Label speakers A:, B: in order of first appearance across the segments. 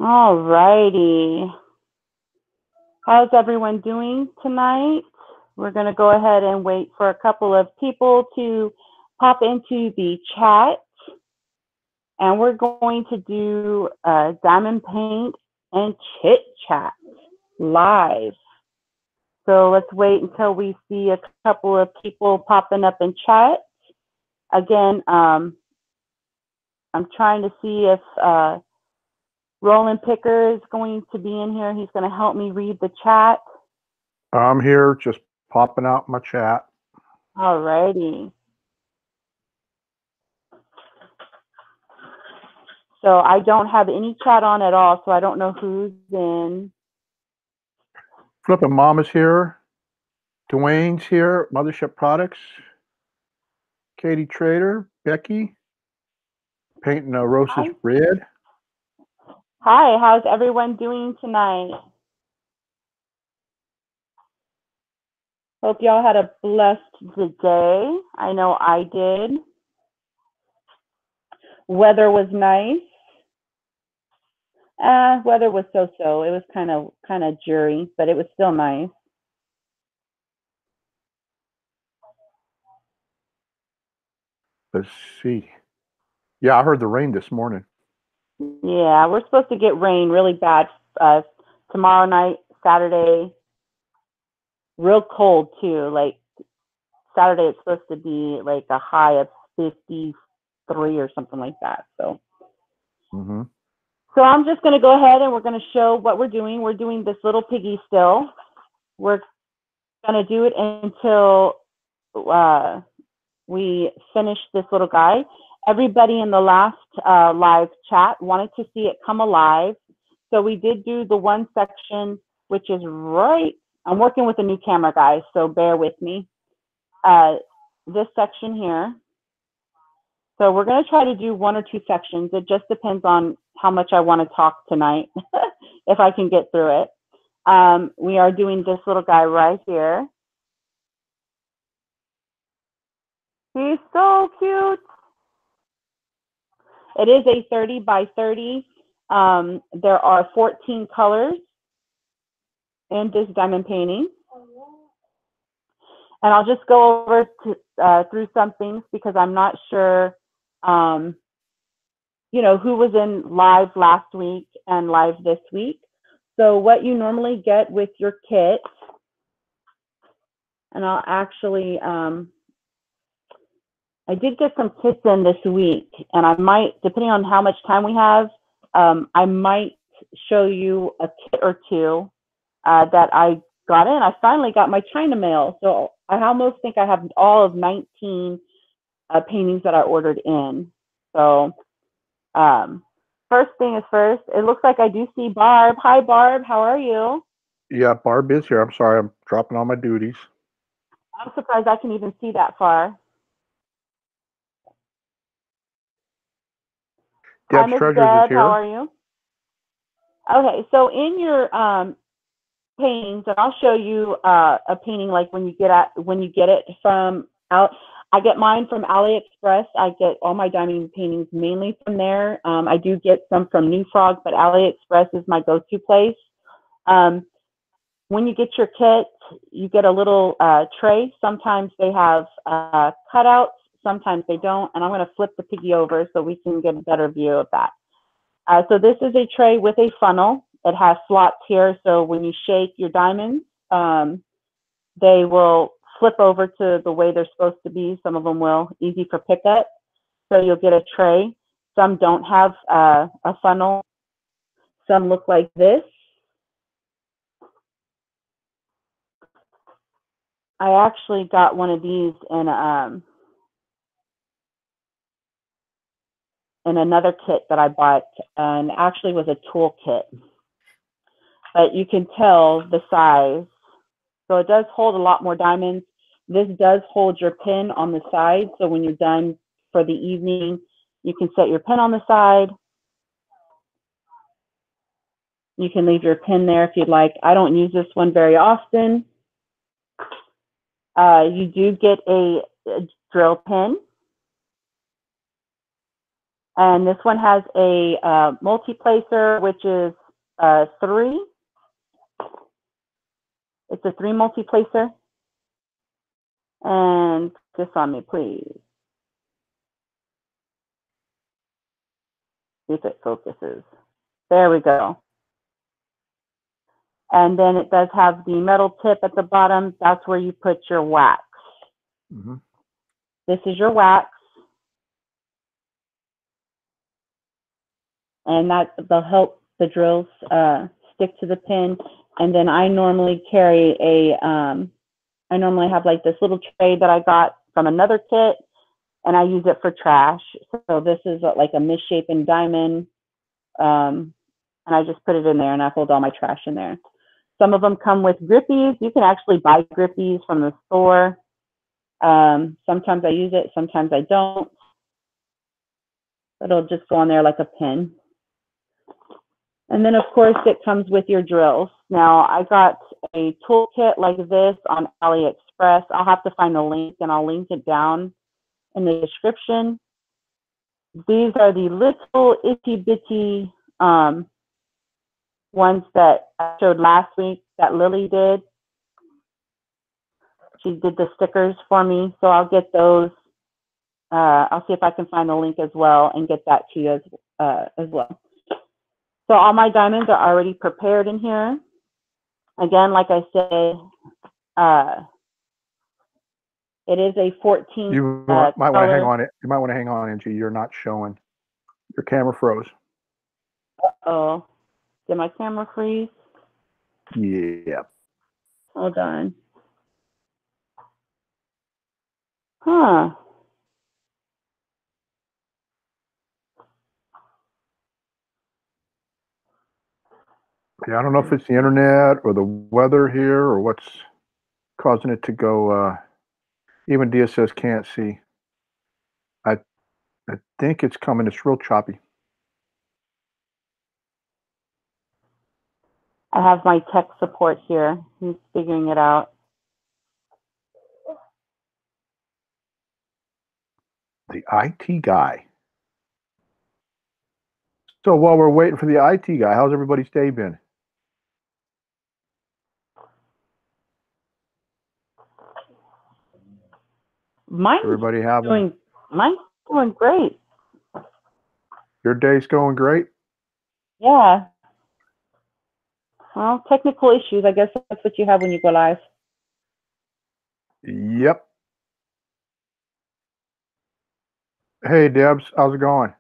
A: All righty. How's everyone doing tonight? We're going to go ahead and wait for a couple of people to pop into the chat. And we're going to do Diamond Paint and Chit Chat live. So let's wait until we see a couple of people popping up in chat. Again, I'm trying to see if Roland Picker is going to be in here. He's going to help me read the chat.
B: I'm here, just popping out my chat.
A: All righty. So I don't have any chat on at all, so I don't know who's in.
B: Flippin' Mama's here. Dwayne's here. Mothership Products. Katie Trader. Becky. Painting roses
A: Hi.
B: red.
A: Hi, how's everyone doing tonight? Hope y'all had a blessed day. I know I did. Weather was nice. Weather was so-so. It was kind of dreary, but it was still nice.
B: Let's see. Yeah, I heard the rain this morning.
A: Yeah, we're supposed to get rain really bad tomorrow night, Saturday. Real cold too. Like Saturday, it's supposed to be like a high of 53 or something like that. So. So I'm just going to go ahead and we're going to show what we're doing. We're doing this little piggy still. We're going to do it until we finish this little guy. Everybody in the last live chat wanted to see it come alive. So we did do the one section, which is right. I'm working with a new camera, guys, so bear with me. This section here. So we're going to try to do one or two sections. It just depends on how much I want to talk tonight, if I can get through it. We are doing this little guy right here. He's so cute. It is a 30 by 30. There are 14 colors in this diamond painting. And I'll just go over through some things because I'm not sure, you know, who was in live last week and live this week. So what you normally get with your kit, and I'll actually, I did get some kits in this week, and I might, depending on how much time we have, I might show you a kit or two that I got in. I finally got my China mail, so I almost think I have all of 19 paintings that I ordered in. So first thing is first, it looks like I do see Barb. Hi, Barb. How are you?
B: Yeah, Barb is here. I'm sorry, I'm dropping all my duties.
A: I'm surprised I can even see that far. Hi, Miss Deb. How are you? Okay, so in your paintings, and I'll show you a painting like when you get it from out. I get mine from AliExpress. I get all my diamond paintings mainly from there. I do get some from New Frog, but AliExpress is my go-to place. When you get your kit, you get a little tray. Sometimes they have cutouts, sometimes they don't. And I'm going to flip the piggy over so we can get a better view of that. So this is a tray with a funnel. It has slots here, so when you shake your diamonds, they will flip over to the way they're supposed to be. Some of them will, easy for pickup. So you'll get a tray. Some don't have a funnel. Some look like this. I actually got one of these in another kit that I bought, and actually was a tool kit. But you can tell the size. So it does hold a lot more diamonds. This does hold your pin on the side. So when you're done for the evening, you can set your pin on the side. You can leave your pin there if you'd like. I don't use this one very often. You do get a drill pin. And this one has a multi-placer, which is 3. It's a 3 multi-placer. And focus on me, please. See if it focuses. There we go. And then it does have the metal tip at the bottom. That's where you put your wax.
B: Mm-hmm.
A: This is your wax. And that will help the drills stick to the pin. And then I normally carry I normally have like this little tray that I got from another kit, and I use it for trash. So this is like a misshapen diamond, and I just put it in there and I hold all my trash in there. Some of them come with grippies. You can actually buy grippies from the store. Sometimes I use it, sometimes I don't. It'll just go on there like a pin. And then, of course, it comes with your drills. Now, I got a toolkit like this on AliExpress. I'll have to find the link, and I'll link it down in the description. These are the little itty-bitty ones that I showed last week that Lily did. She did the stickers for me, so I'll get those. I'll see if I can find the link as well and get that to you as well. So all my diamonds are already prepared in here. Again, like I said, it is a 14.
B: You might want to hang on it. You might want to hang on, Angie. You're not showing. Your camera froze.
A: Uh-oh. Did my camera freeze?
B: Yeah.
A: Hold on. Huh.
B: Yeah, I don't know if it's the internet or the weather here or what's causing it to go. Even Dia says can't see. I think it's coming. It's real choppy.
A: I have my tech support here. He's figuring it out.
B: The IT guy. So while we're waiting for the IT guy, how's everybody's day been?
A: Mine's doing great.
B: Your day's going great?
A: Yeah. Well, technical issues. I guess that's what you have when you go live.
B: Yep. Hey, Debs, how's it going?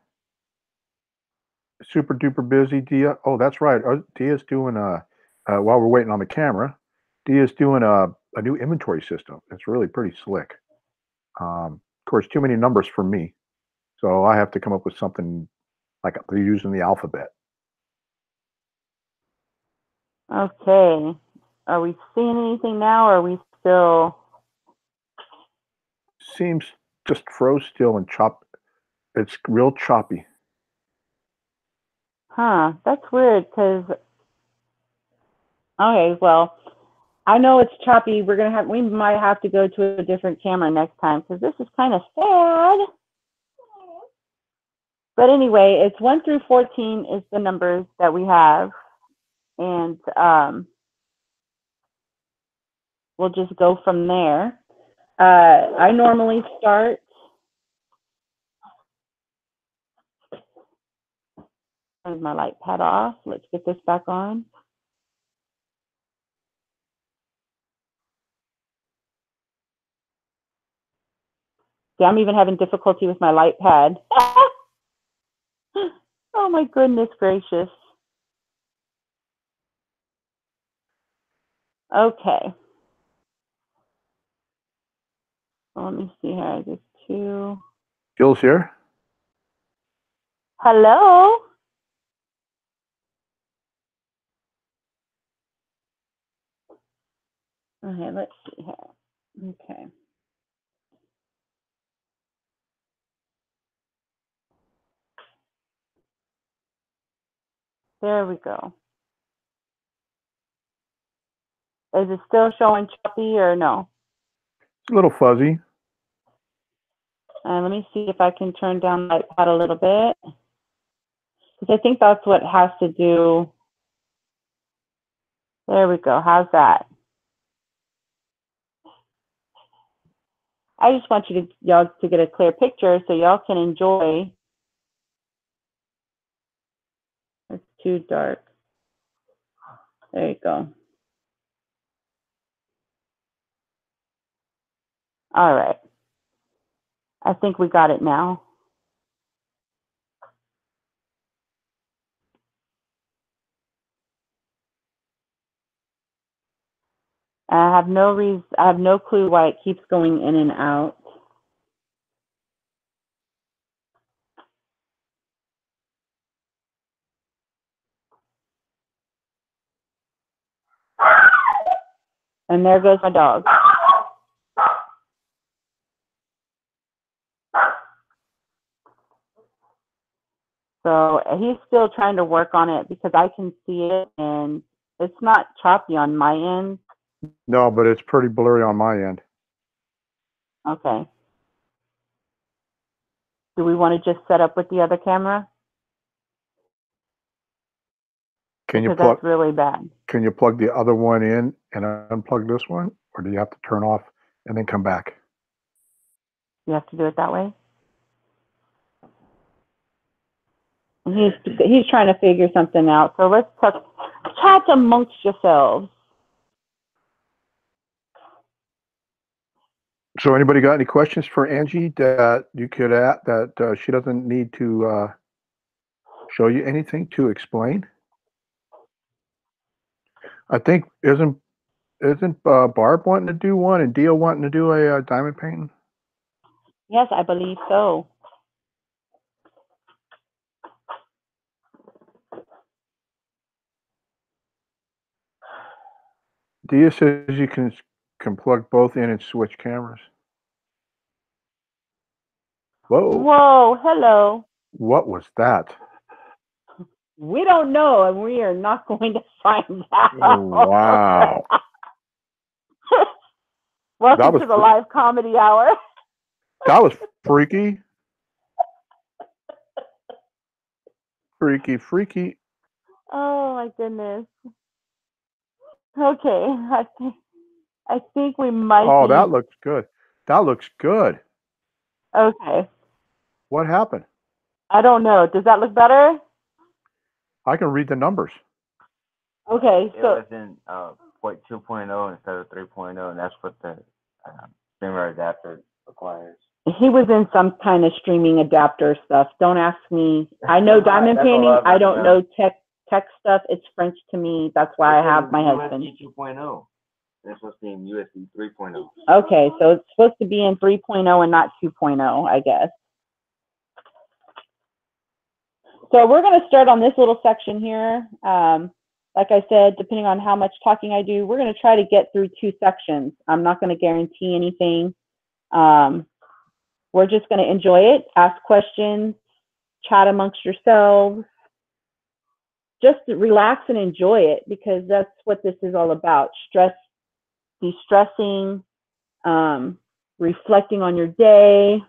B: Super duper busy, Dia. Oh, that's right. Dia's doing while we're waiting on the camera, Dia's doing a new inventory system. It's really pretty slick. Of course, too many numbers for me, so I have to come up with something like they're using the alphabet.
A: Okay. Are we seeing anything now, or are we still?
B: Seems just froze still and chop. It's real choppy.
A: Huh. That's weird. Because. Okay. Well, I know it's choppy. We might have to go to a different camera next time because this is kind of sad. But anyway, it's 1 through 14 is the numbers that we have, and we'll just go from there. I normally start. Turn my light pad off. Let's get this back on. See, I'm even having difficulty with my light pad. Oh my goodness gracious. Okay. So let me see here. Just 2.
B: Jill's here.
A: Hello. Okay, let's see here. Okay. There we go. Is it still showing choppy or no?
B: It's a little fuzzy.
A: Let me see if I can turn down my iPad a little bit, because I think that's what has to do. There we go. How's that? I just want y'all to get a clear picture so y'all can enjoy. It's too dark. There you go. All right. I think we got it now. I have no clue why it keeps going in and out. And there goes my dog. So he's still trying to work on it because I can see it and it's not choppy on my end.
B: No, but it's pretty blurry on my end.
A: Okay. Do we want to just set up with the other camera?
B: Because
A: that's really bad.
B: Can you plug the other one in and unplug this one, or do you have to turn off and then come back?
A: You have to do it that way. He's trying to figure something out. So let's chat amongst yourselves.
B: So anybody got any questions for Angie that you could add that she doesn't need to show you anything to explain? I think isn't Barb wanting to do one and Dio wanting to do a diamond painting?
A: Yes, I believe so.
B: Dia says you can plug both in and switch cameras. Whoa.
A: Whoa, hello.
B: What was that?
A: We don't know, and we are not going to find out.
B: Oh, wow.
A: Welcome to the live comedy hour.
B: That was freaky. Freaky.
A: Oh, my goodness. Okay, I think we might
B: that looks good. That looks good.
A: Okay.
B: What happened?
A: I don't know. Does that look better?
B: I can read the numbers.
A: Okay,
C: so it was in 2.0 instead of 3.0, and that's what the streamer adapter requires.
A: He was in some kind of streaming adapter stuff. Don't ask me. I know diamond painting. I don't know tech stuff. It's French to me. That's why I have my husband.
C: USB 2.0. It's supposed to be in USB 3.0.
A: Okay, so it's supposed to be in 3.0 and not 2.0, I guess. So we're going to start on this little section here. Like I said, depending on how much talking I do, we're going to try to get through 2 sections. I'm not going to guarantee anything. We're just going to enjoy it, ask questions, chat amongst yourselves. Just relax and enjoy it, because that's what this is all about. De-stressing, reflecting on your day.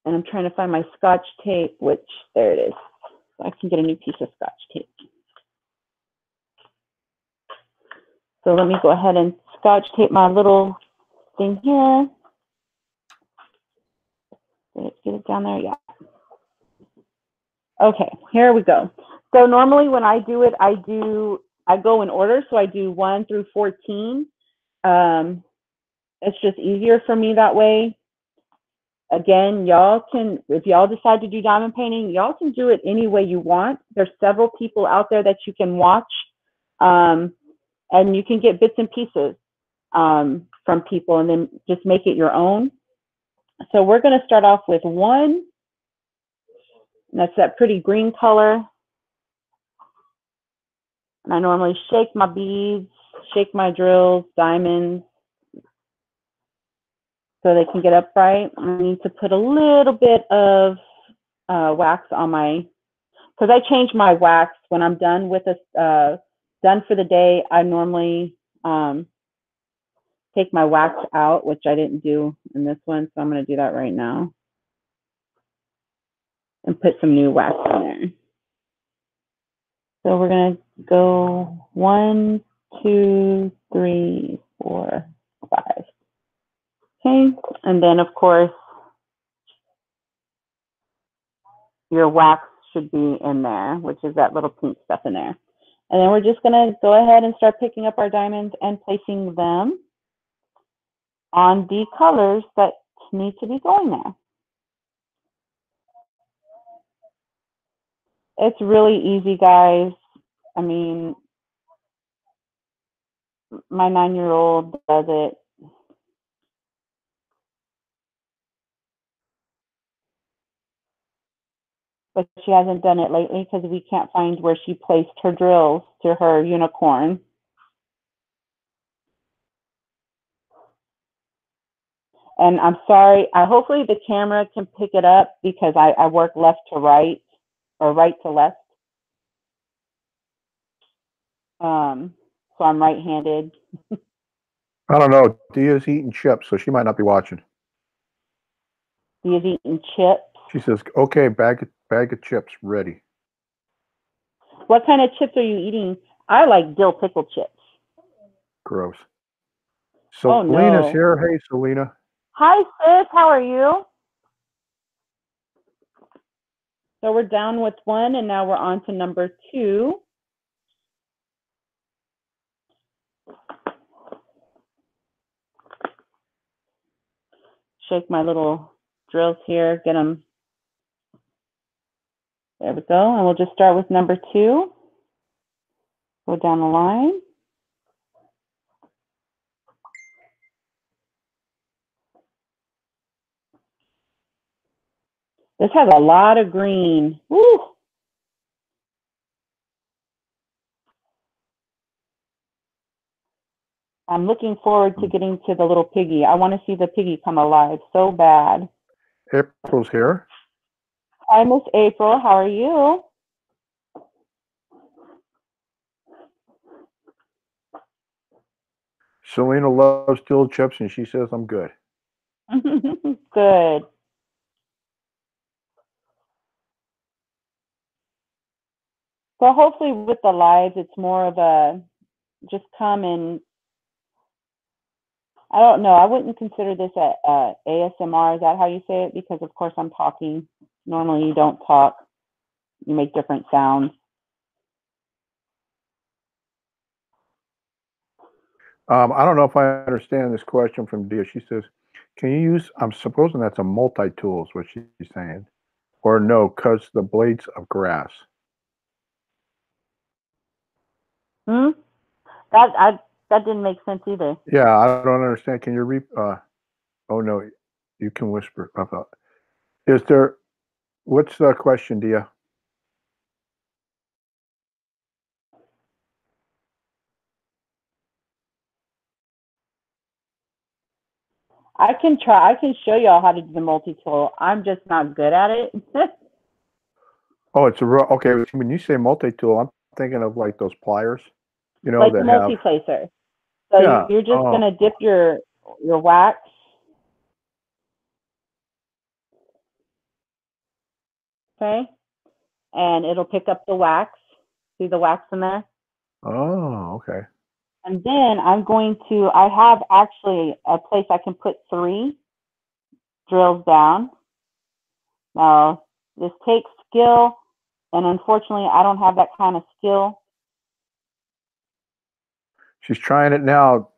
A: And I'm trying to find my Scotch tape, which, there it is. So I can get a new piece of Scotch tape. So let me go ahead and Scotch tape my little thing here. Get it down there, yeah. Okay, here we go. So normally when I do it, I go in order. So I do 1 through 14. It's just easier for me that way. Again, y'all can, if y'all decide to do diamond painting, y'all can do it any way you want. There's several people out there that you can watch, and you can get bits and pieces from people and then just make it your own. So we're going to start off with 1. That's that pretty green color. And I normally shake my beads, shake my drills, diamonds, so they can get upright. I need to put a little bit of wax on my, because I change my wax when I'm done with done for the day. I normally take my wax out, which I didn't do in this one, so I'm going to do that right now. And put some new wax in there. So we're going to go 1, 2, 3, 4, 5. Okay, and then of course, your wax should be in there, which is that little pink stuff in there. And then we're just going to go ahead and start picking up our diamonds and placing them on the colors that need to be going there. It's really easy, guys. I mean, my 9-year-old does it. But she hasn't done it lately because we can't find where she placed her drills to her unicorn. And I'm sorry, hopefully the camera can pick it up because I work left to right or right to left. So I'm right-handed.
B: I don't know. Dia's eating chips, so she might not be watching.
A: Dia's eating chips.
B: She says, "Okay, bag of chips ready."
A: What kind of chips are you eating? I like dill pickle chips.
B: Gross.
A: Oh,
B: Selena's
A: no.
B: here. Hey, Selena.
A: Hi, sis. How are you? So we're down with 1, and now we're on to number 2. Shake my little drills here, get them. There we go. And we'll just start with number 2. Go down the line. This has a lot of green. Woo! I'm looking forward to getting to the little piggy. I want to see the piggy come alive so bad.
B: April's here.
A: Hi, Miss April. How are you?
B: Selena loves dill chips, and she says I'm good.
A: Good. So hopefully with the lives, it's more of a just come and, I don't know, I wouldn't consider this a ASMR. Is that how you say it? Because of course I'm talking. Normally you don't talk. You make different sounds.
B: I don't know if I understand this question from Dia. She says, "Can you use?" I'm supposing that's a multi-tool, is what she's saying, or no, cuts the blades of grass.
A: That didn't make sense either.
B: Yeah, I don't understand. Can you read? Oh no, you can whisper. Is there? What's the question, Dia?
A: I can try. I can show y'all how to do the multi-tool. I'm just not good at it.
B: Oh, it's a real. Okay, when you say multi-tool, I'm thinking of like those pliers, you know,
A: Like the
B: that have.
A: multi-placer. So
B: Yeah.
A: you're just gonna dip your wax. Okay. And it'll pick up the wax. See the wax in there?
B: Oh, okay.
A: And then I'm going to, I have actually a place I can put 3 drills down. Now, this takes skill, and unfortunately, I don't have that kind of skill.
B: She's trying it now,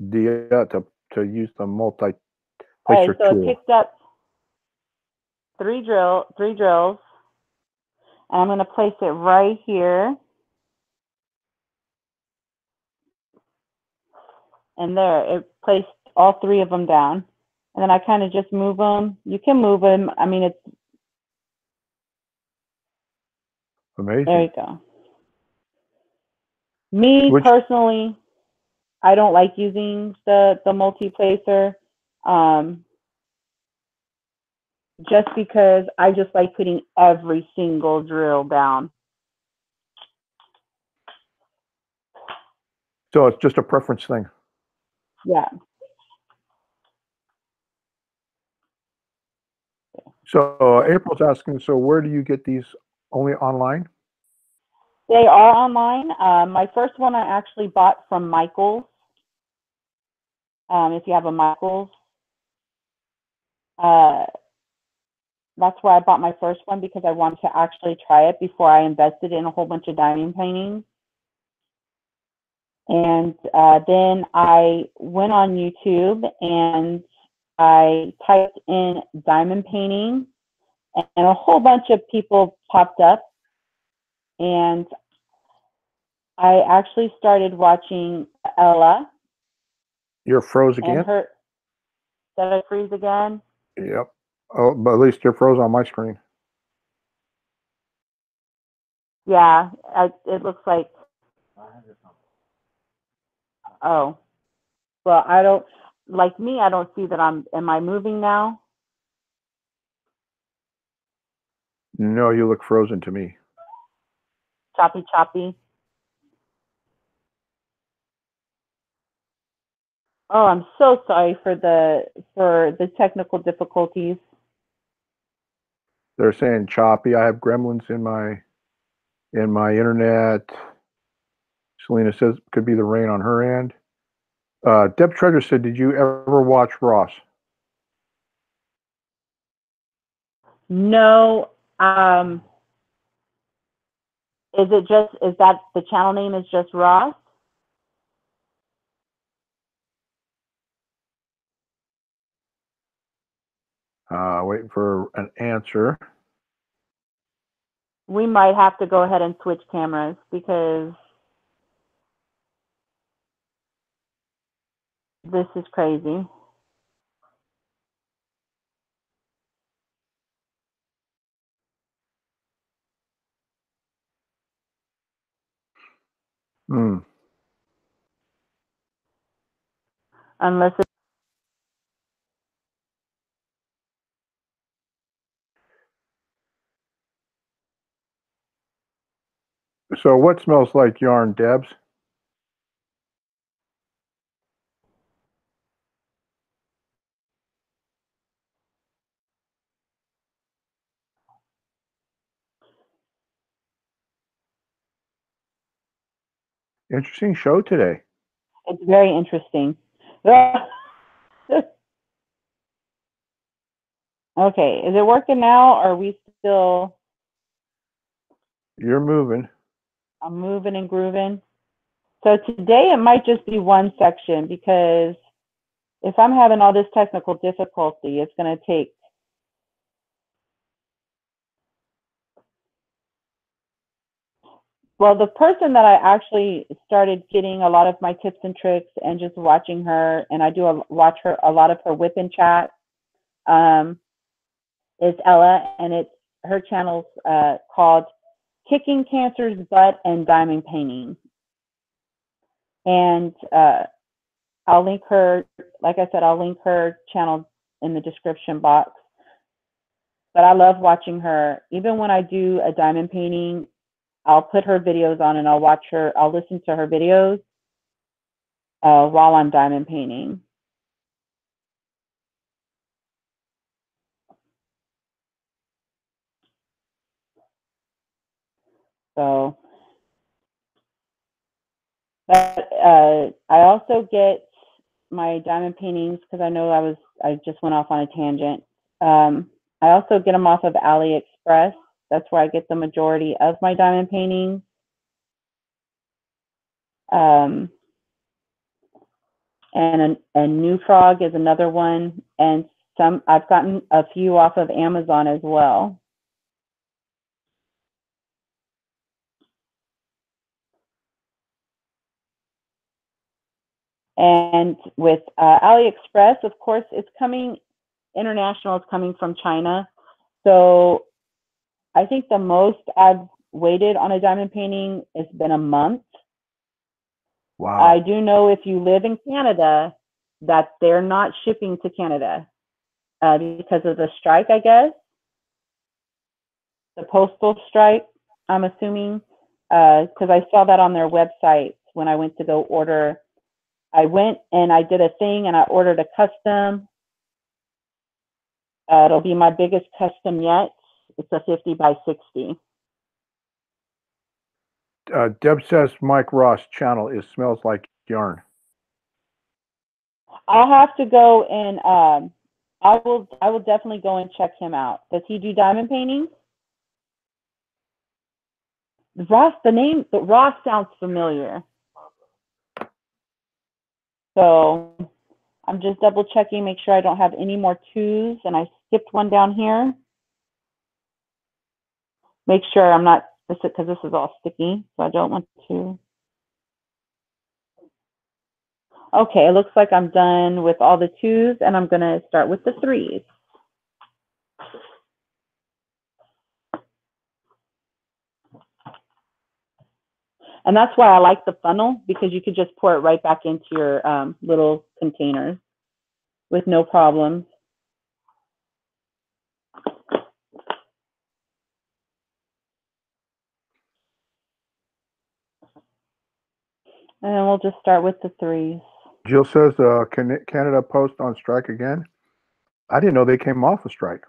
B: Dia, to use the multi-placer
A: Okay, so
B: tool.
A: it picked up 3 drills, and I'm going to place it right here. And there, it placed all 3 of them down. And then I kind of just move them. You can move them. I mean, it's
B: Amazing.
A: there you go. Me personally, I don't like using the multi-placer, just because I just like putting every single drill down.
B: So it's just a preference thing.
A: Yeah.
B: So April's asking, so where do you get these? Only online?
A: They are online. My first one I actually bought from Michael's. If you have a Michael's, that's where I bought my first one because I wanted to actually try it before I invested in a whole bunch of diamond paintings. And then I went on YouTube and I typed in diamond painting, and a whole bunch of people popped up. And I actually started watching Ella.
B: You're froze again?
A: And her, did I freeze again?
B: Yep. Oh, but at least you're froze on my screen.
A: Yeah, it looks like. Oh, well, I don't, like me, I don't see that am I moving now?
B: No, you look frozen to me.
A: Choppy, choppy. Oh, I'm so sorry for the technical difficulties.
B: They're saying choppy. I have gremlins in my internet. Selena says could be the rain on her end. Deb Treasure said, did you ever watch Ross?
A: No, is that the channel name is just Ross?
B: Waiting for an answer.
A: We might have to go ahead and switch cameras because this is crazy. Unless it's
B: So what smells like yarn, Debs? Interesting show today.
A: it's very interesting. Okay, is it working now? Or are we still?
B: You're moving.
A: I'm moving and grooving. So today it might just be one section because if I'm having all this technical difficulty, it's going to take. Well, the person that I actually started getting a lot of my tips and tricks and just watching her, and I do watch her a lot of her whip and chat, is Ella, and her channel's called Kicking Cancer's Butt and Diamond Painting. And I'll link her, like I said, I'll link her channel in the description box. But I love watching her. Even when I do a diamond painting, I'll put her videos on and I'll listen to her videos while I'm diamond painting. So, but I also get my diamond paintings because I know I just went off on a tangent. I also get them off of AliExpress. That's where I get the majority of my diamond paintings. And a New Frog is another one, and I've gotten a few off of Amazon as well. And with AliExpress, of course, it's coming international. It's coming from China, so I think the most I've waited on a diamond painting has been a month.
B: Wow.
A: I do know if you live in Canada that they're not shipping to Canada because of the strike, I guess. The postal strike, I'm assuming, because I saw that on their website when I went to go order I went and I did a thing and I ordered a custom. It'll be my biggest custom yet. It's a 50 by 60.
B: Deb says Mike Ross channel is Smells Like Yarn.
A: I'll have to go and I will definitely go and check him out. Does he do diamond painting? Ross, Ross sounds familiar. So I'm just double checking, make sure I don't have any more twos, and I skipped one down here. Make sure I'm not, because this is all sticky, so I don't want to. Okay, it looks like I'm done with all the twos, and I'm gonna start with the threes. And that's why I like the funnel, because you could just pour it right back into your little containers with no problems. And then we'll just start with the threes.
B: Jill says, can Canada Post on strike again? I didn't know they came off a strike.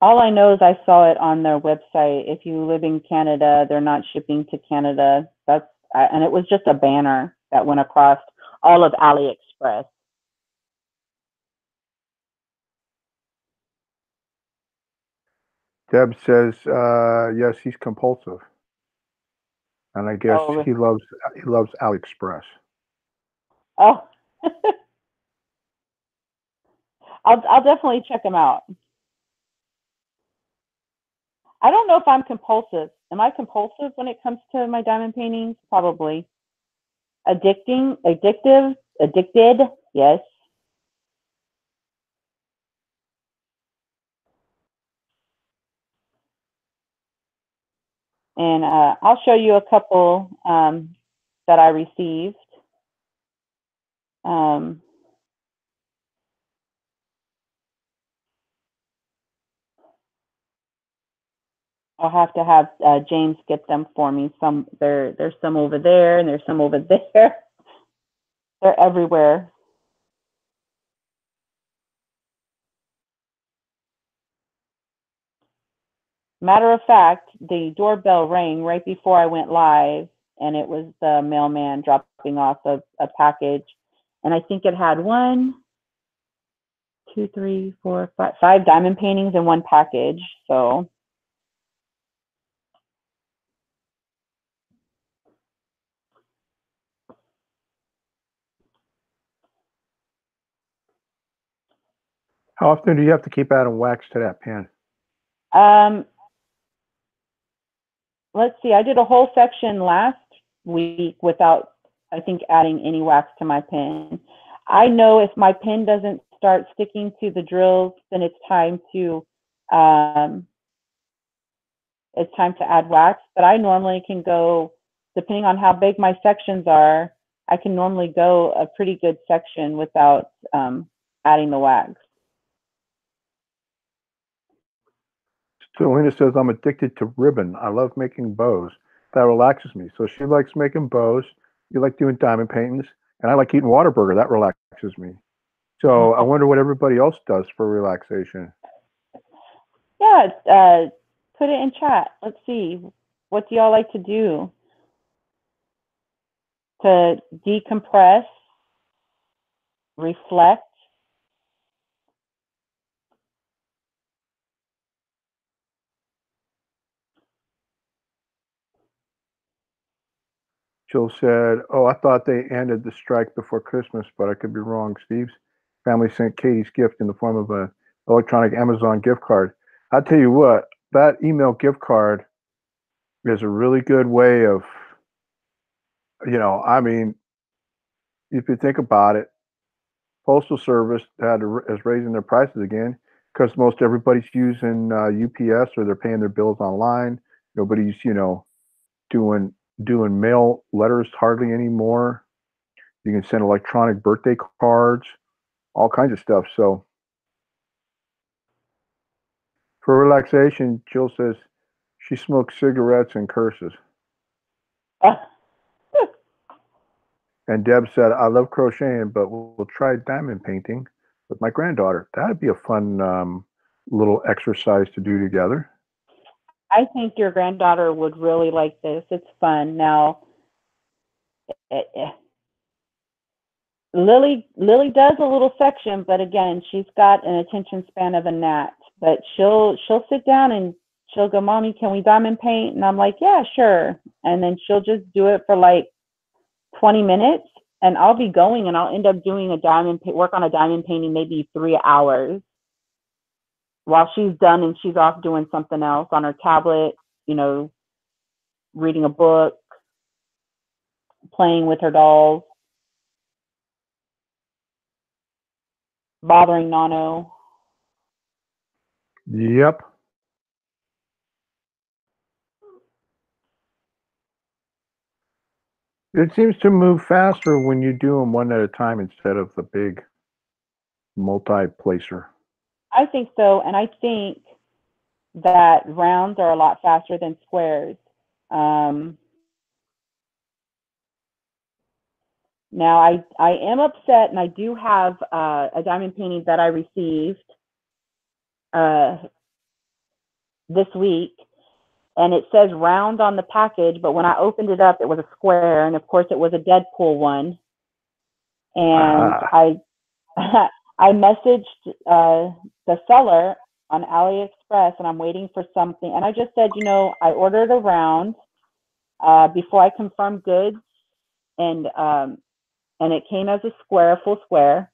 A: All I know is I saw it on their website. If you live in Canada, they're not shipping to Canada. And it was just a banner that went across all of AliExpress.
B: Deb says, yes, he's compulsive, and I guess he loves AliExpress.
A: Oh, I'll definitely check him out. I don't know if I'm compulsive. Am I compulsive when it comes to my diamond paintings? Probably. Addicted, yes. And I'll show you a couple that I received. I'll have to have James get them for me. There's some over there, and there's some over there. They're everywhere. Matter of fact, the doorbell rang right before I went live, and it was the mailman dropping off a package. And I think it had 1, 2, 3, 4, 5 diamond paintings in one package. So
B: How often do you have to keep adding wax to that pan?
A: Let's see. I did a whole section last week without, I think, adding any wax to my pen. I know if my pen doesn't start sticking to the drills, then it's time to add wax. But I normally can go, depending on how big my sections are, I can normally go a pretty good section without adding the wax.
B: Selena says, I'm addicted to ribbon. I love making bows. That relaxes me. So she likes making bows. You like doing diamond paintings. And I like eating Whataburger. That relaxes me. So I wonder what everybody else does for relaxation.
A: Yeah, put it in chat. Let's see. What do y'all like to do to decompress, reflect?
B: Jill said, oh, I thought they ended the strike before Christmas, but I could be wrong. Steve's family sent Katie's gift in the form of an electronic Amazon gift card. I'll tell you what, that email gift card is a really good way of, I mean, if you think about it, Postal Service is raising their prices again because most everybody's using UPS or they're paying their bills online. Nobody's, doing mail letters hardly anymore. You can send electronic birthday cards, all kinds of stuff. So for relaxation, Jill says she smokes cigarettes and curses. And Deb said, I love crocheting, but we'll try diamond painting with my granddaughter. That'd be a fun little exercise to do together.
A: I think your granddaughter would really like this. It's fun. Now, Lily does a little section, but again, she's got an attention span of a gnat. But she'll sit down and she'll go, Mommy, can we diamond paint? And I'm like, yeah, sure. And then she'll just do it for like 20 minutes, and I'll be going, and I'll end up doing work on a diamond painting maybe 3 hours while she's done and she's off doing something else on her tablet, reading a book, playing with her dolls, bothering Nano.
B: Yep. It seems to move faster when you do them one at a time instead of the big multi-placer.
A: I think so, and I think that rounds are a lot faster than squares. Now, I am upset, and I do have a diamond painting that I received this week, and it says round on the package, but when I opened it up, it was a square, and of course, it was a Deadpool one. And I messaged the seller on AliExpress, and I'm waiting for something. And I just said, I ordered a round before I confirmed goods, and it came as a square, full square.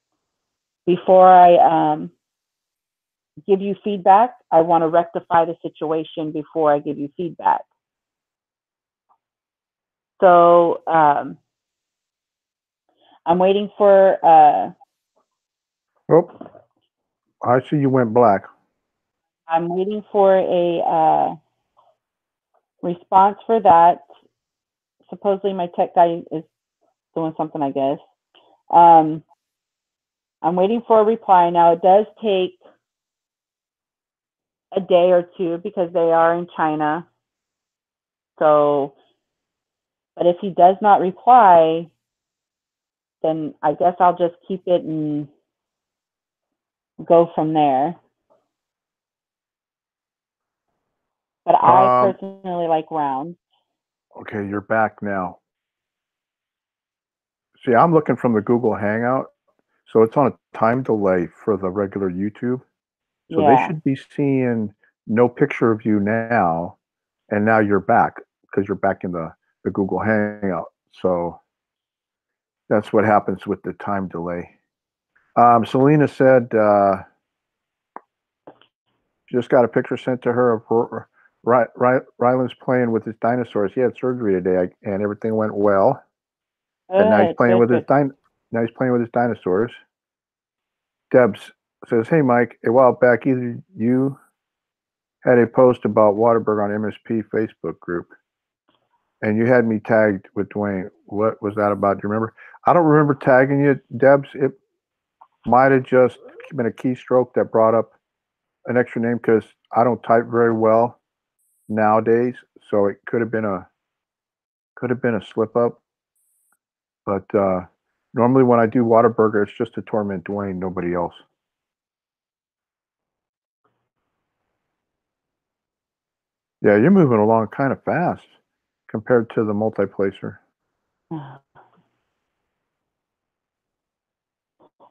A: Before I give you feedback, I want to rectify the situation before I give you feedback. So I'm waiting for.
B: I see you went black.
A: I'm waiting for a response for that. Supposedly my tech guy is doing something, I guess. I'm waiting for a reply. Now, it does take a day or two because they are in China. So, but if he does not reply, then I guess I'll just keep it and go from there. But I personally like round.
B: Okay, you're back now. See, I'm looking from the Google Hangout, so it's on a time delay for the regular YouTube. So they should be seeing no picture of you now, and now you're back because you're back in the Google Hangout. So that's what happens with the time delay. Selena said she just got a picture sent to her of Ryland's playing with his dinosaurs. He had surgery today, and everything went well. And now he's playing with his dinosaurs. Debs says, "Hey Mike, a while back, either you had a post about Waterberg on MSP Facebook group, and you had me tagged with Dwayne. What was that about? Do you remember?" I don't remember tagging you, Debs. It might have just been a keystroke that brought up an extra name because I don't type very well nowadays, so it could have been a slip up. But normally when I do Waterburger, it's just to torment Dwayne, nobody else. Yeah, you're moving along kind of fast compared to the multi-placer.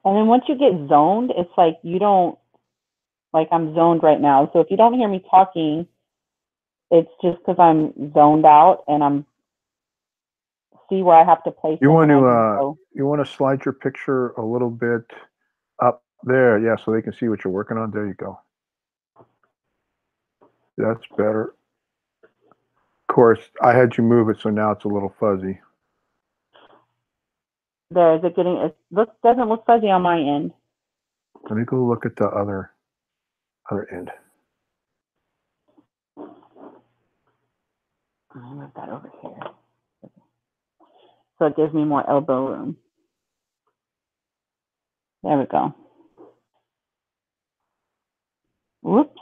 A: And then once you get zoned, it's like you don't, like I'm zoned right now. So if you don't hear me talking, it's just because I'm zoned out and I'm see where I have to place
B: you
A: it.
B: You want to slide your picture a little bit up there, yeah, so they can see what you're working on. There you go. That's better. Of course, I had you move it, so now it's a little fuzzy.
A: There, is it getting? It doesn't look fuzzy on my end.
B: Let me go look at the other end.
A: I'll move that over here, so it gives me more elbow room. There we go. Whoops.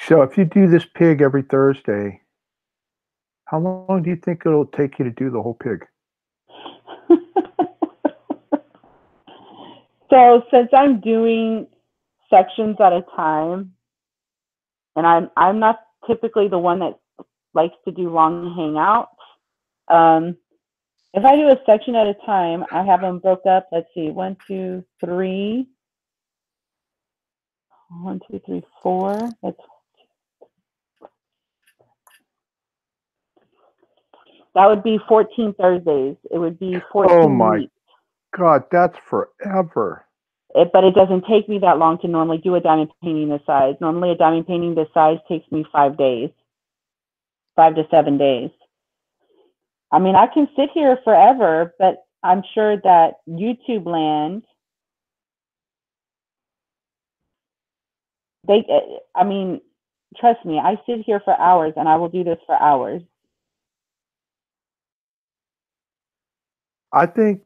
B: So if you do this pig every Thursday, how long do you think it'll take you to do the whole pig?
A: So since I'm doing sections at a time, and I'm not typically the one that likes to do long hangouts. If I do a section at a time, I have them broke up. Let's see, 1, 2, 3. 1, 2, 3, 4. That would be 14 Thursdays. It would be 14
B: Oh my
A: weeks.
B: God, that's forever.
A: But it doesn't take me that long to normally do a diamond painting this size. Normally a diamond painting this size takes me 5 days, 5 to 7 days. I mean, I can sit here forever, but I'm sure that YouTube land, I mean, trust me, I sit here for hours and I will do this for hours.
B: I think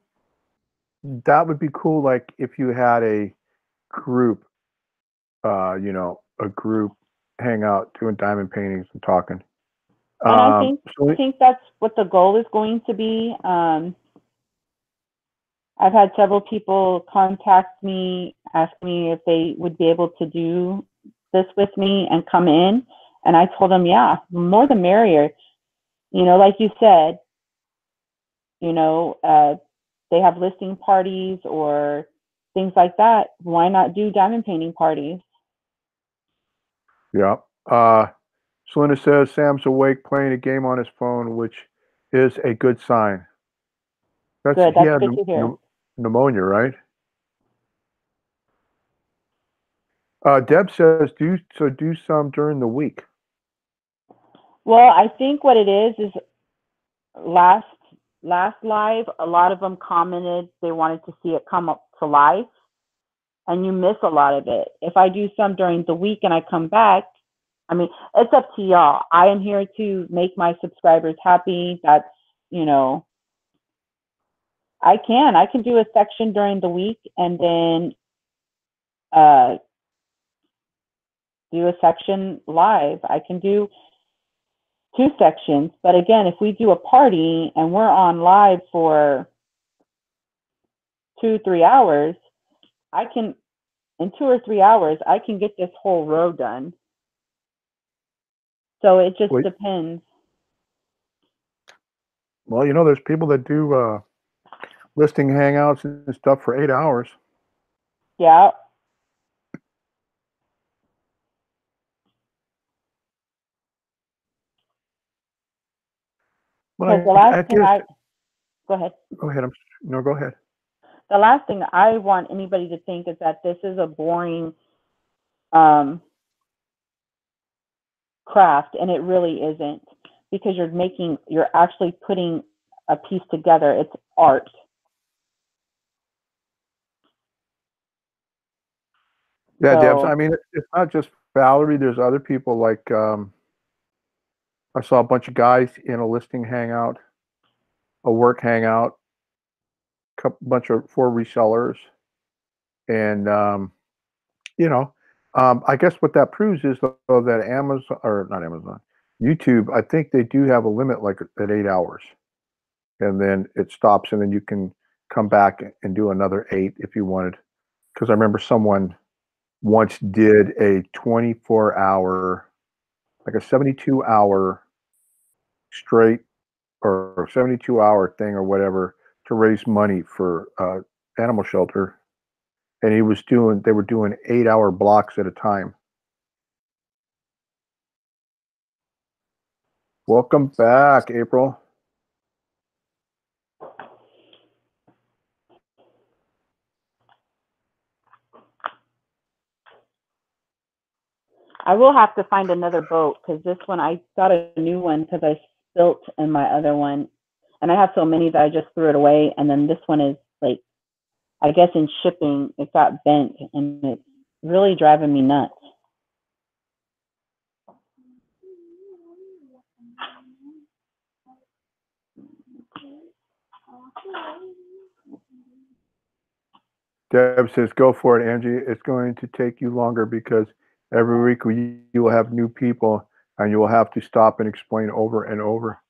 B: that would be cool, like if you had a group, a group hangout doing diamond paintings and talking.
A: And I
B: So
A: think that's what the goal is going to be. I've had several people contact me, ask me if they would be able to do this with me and come in. And I told them, yeah, more the merrier. Like you said, they have listing parties or things like that. Why not do diamond painting parties?
B: yeah. Selena says Sam's awake playing a game on his phone, which is a good sign.
A: Good.
B: He
A: That's
B: had
A: good to hear.
B: pneumonia, right? Deb says do some during the week.
A: Well, I think what it is last live, a lot of them commented they wanted to see it come up to life, and you miss a lot of it. If I do some during the week and I come back, I mean, it's up to y'all. I am here to make my subscribers happy. That's, I can do a section during the week and then do a section live. I can do 2 sections, but again, if we do a party and we're on live for 2-3 hours, in 2 or 3 hours, I can get this whole row done. So it just depends.
B: Well, there's people that do listing hangouts and stuff for 8 hours.
A: Yeah. Because the last thing go ahead.
B: Go ahead. Go ahead.
A: The last thing I want anybody to think is that this is a boring craft, and it really isn't, because you're actually putting a piece together. It's art.
B: Yeah, Debs. I mean, it's not just Valerie. There's other people like I saw a bunch of guys in a listing hangout, a work hangout, bunch of 4 resellers, and I guess what that proves is though that Amazon, or not Amazon, YouTube, I think they do have a limit like at 8 hours, and then it stops, and then you can come back and do another 8 if you wanted. Because I remember someone once did a 24-hour, like a 72-hour straight or 72-hour thing or whatever to raise money for animal shelter, and they were doing 8-hour blocks at a time. Welcome back, April.
A: I will have to find another boat, because this one, I got a new one because I spilt in my other one. And I have so many that I just threw it away. And then this one is like, I guess in shipping, it got bent, and it's really driving me nuts.
B: Deb says, go for it, Angie. It's going to take you longer because Every week you will have new people, and you will have to stop and explain over and over.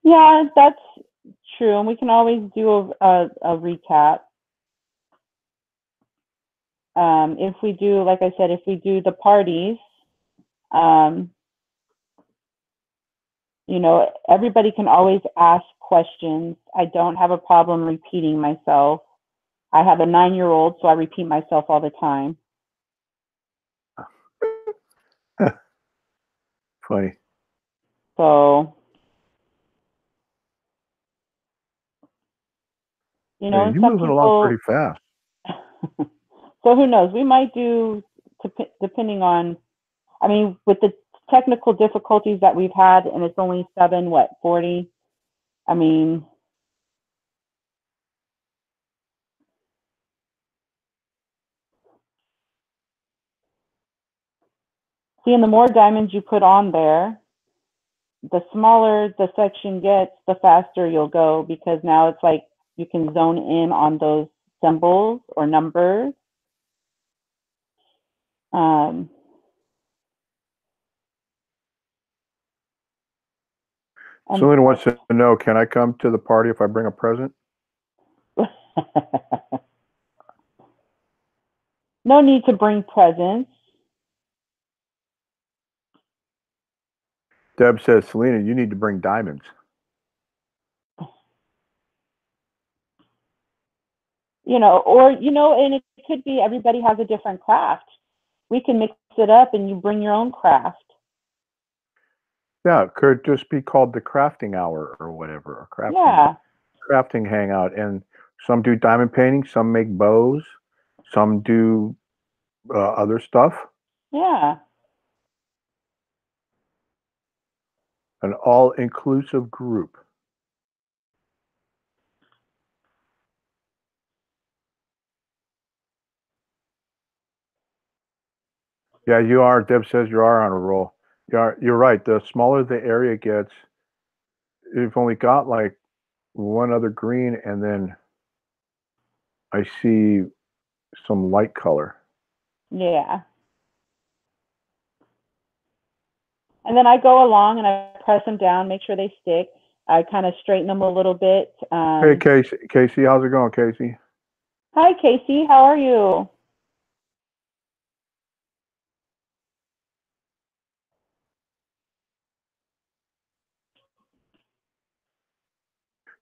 A: Yeah, that's true. And we can always do a recap. If we do, like I said, if we do the parties, you know, everybody can always ask questions. I don't have a problem repeating myself. I have a 9-year-old, so I repeat myself all the time.
B: Funny.
A: So, you know,
B: Man,
A: and
B: you're
A: some
B: moving along
A: people.
B: pretty fast.
A: So who knows? We might do, depending on. I mean, with the technical difficulties that we've had, and it's only 7:40. I mean, see, and the more diamonds you put on there, the smaller the section gets, the faster you'll go, because now it's like you can zone in on those symbols or numbers.
B: Selena wants to know, can I come to the party if I bring a present?
A: No need to bring presents.
B: Deb says, Selena, you need to bring diamonds.
A: You know, or, you know, and it could be everybody has a different craft. We can mix it up and you bring your own craft.
B: Yeah, it could just be called the crafting hour or whatever, or crafting hangout. And some do diamond painting, some make bows, some do other stuff.
A: Yeah.
B: An all-inclusive group. Yeah, you are. Deb says you are on a roll. You're right. The smaller the area gets, you've only got like one other green, and then I see some light color.
A: Yeah. And then I go along and I press them down, make sure they stick. I kind of straighten them a little bit.
B: Hey, Casey, how's it going, Casey?
A: Hi, Casey. How are you?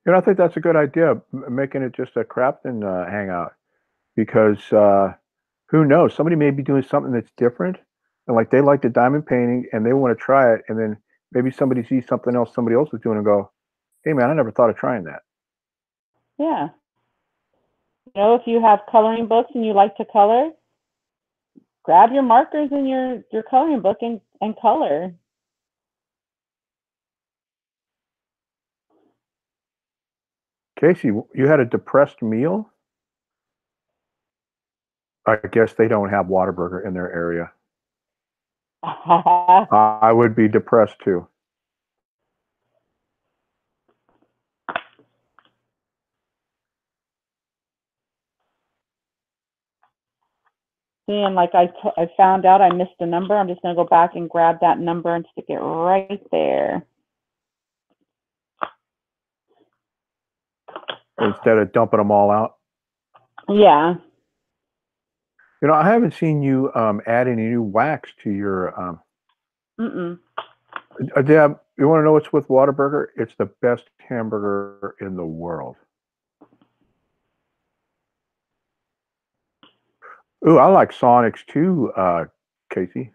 B: You know, I think that's a good idea, making it just a crafting hangout, because who knows? Somebody may be doing something that's different, and like they like the diamond painting and they want to try it, and then maybe somebody sees something else somebody else is doing and go, "Hey, man, I never thought of trying that."
A: Yeah. You know, if you have coloring books and you like to color, grab your markers in your coloring book and color.
B: Casey, you had a depressed meal? I guess they don't have Whataburger in their area. I would be depressed too.
A: See, and like I found out I missed a number. I'm just going to go back and grab that number and stick it right there.
B: Instead of dumping them all out.
A: Yeah.
B: You know, I haven't seen you add any new wax to your. Deb, you want to know what's with Whataburger? It's the best hamburger in the world. Ooh, I like Sonics too, Casey.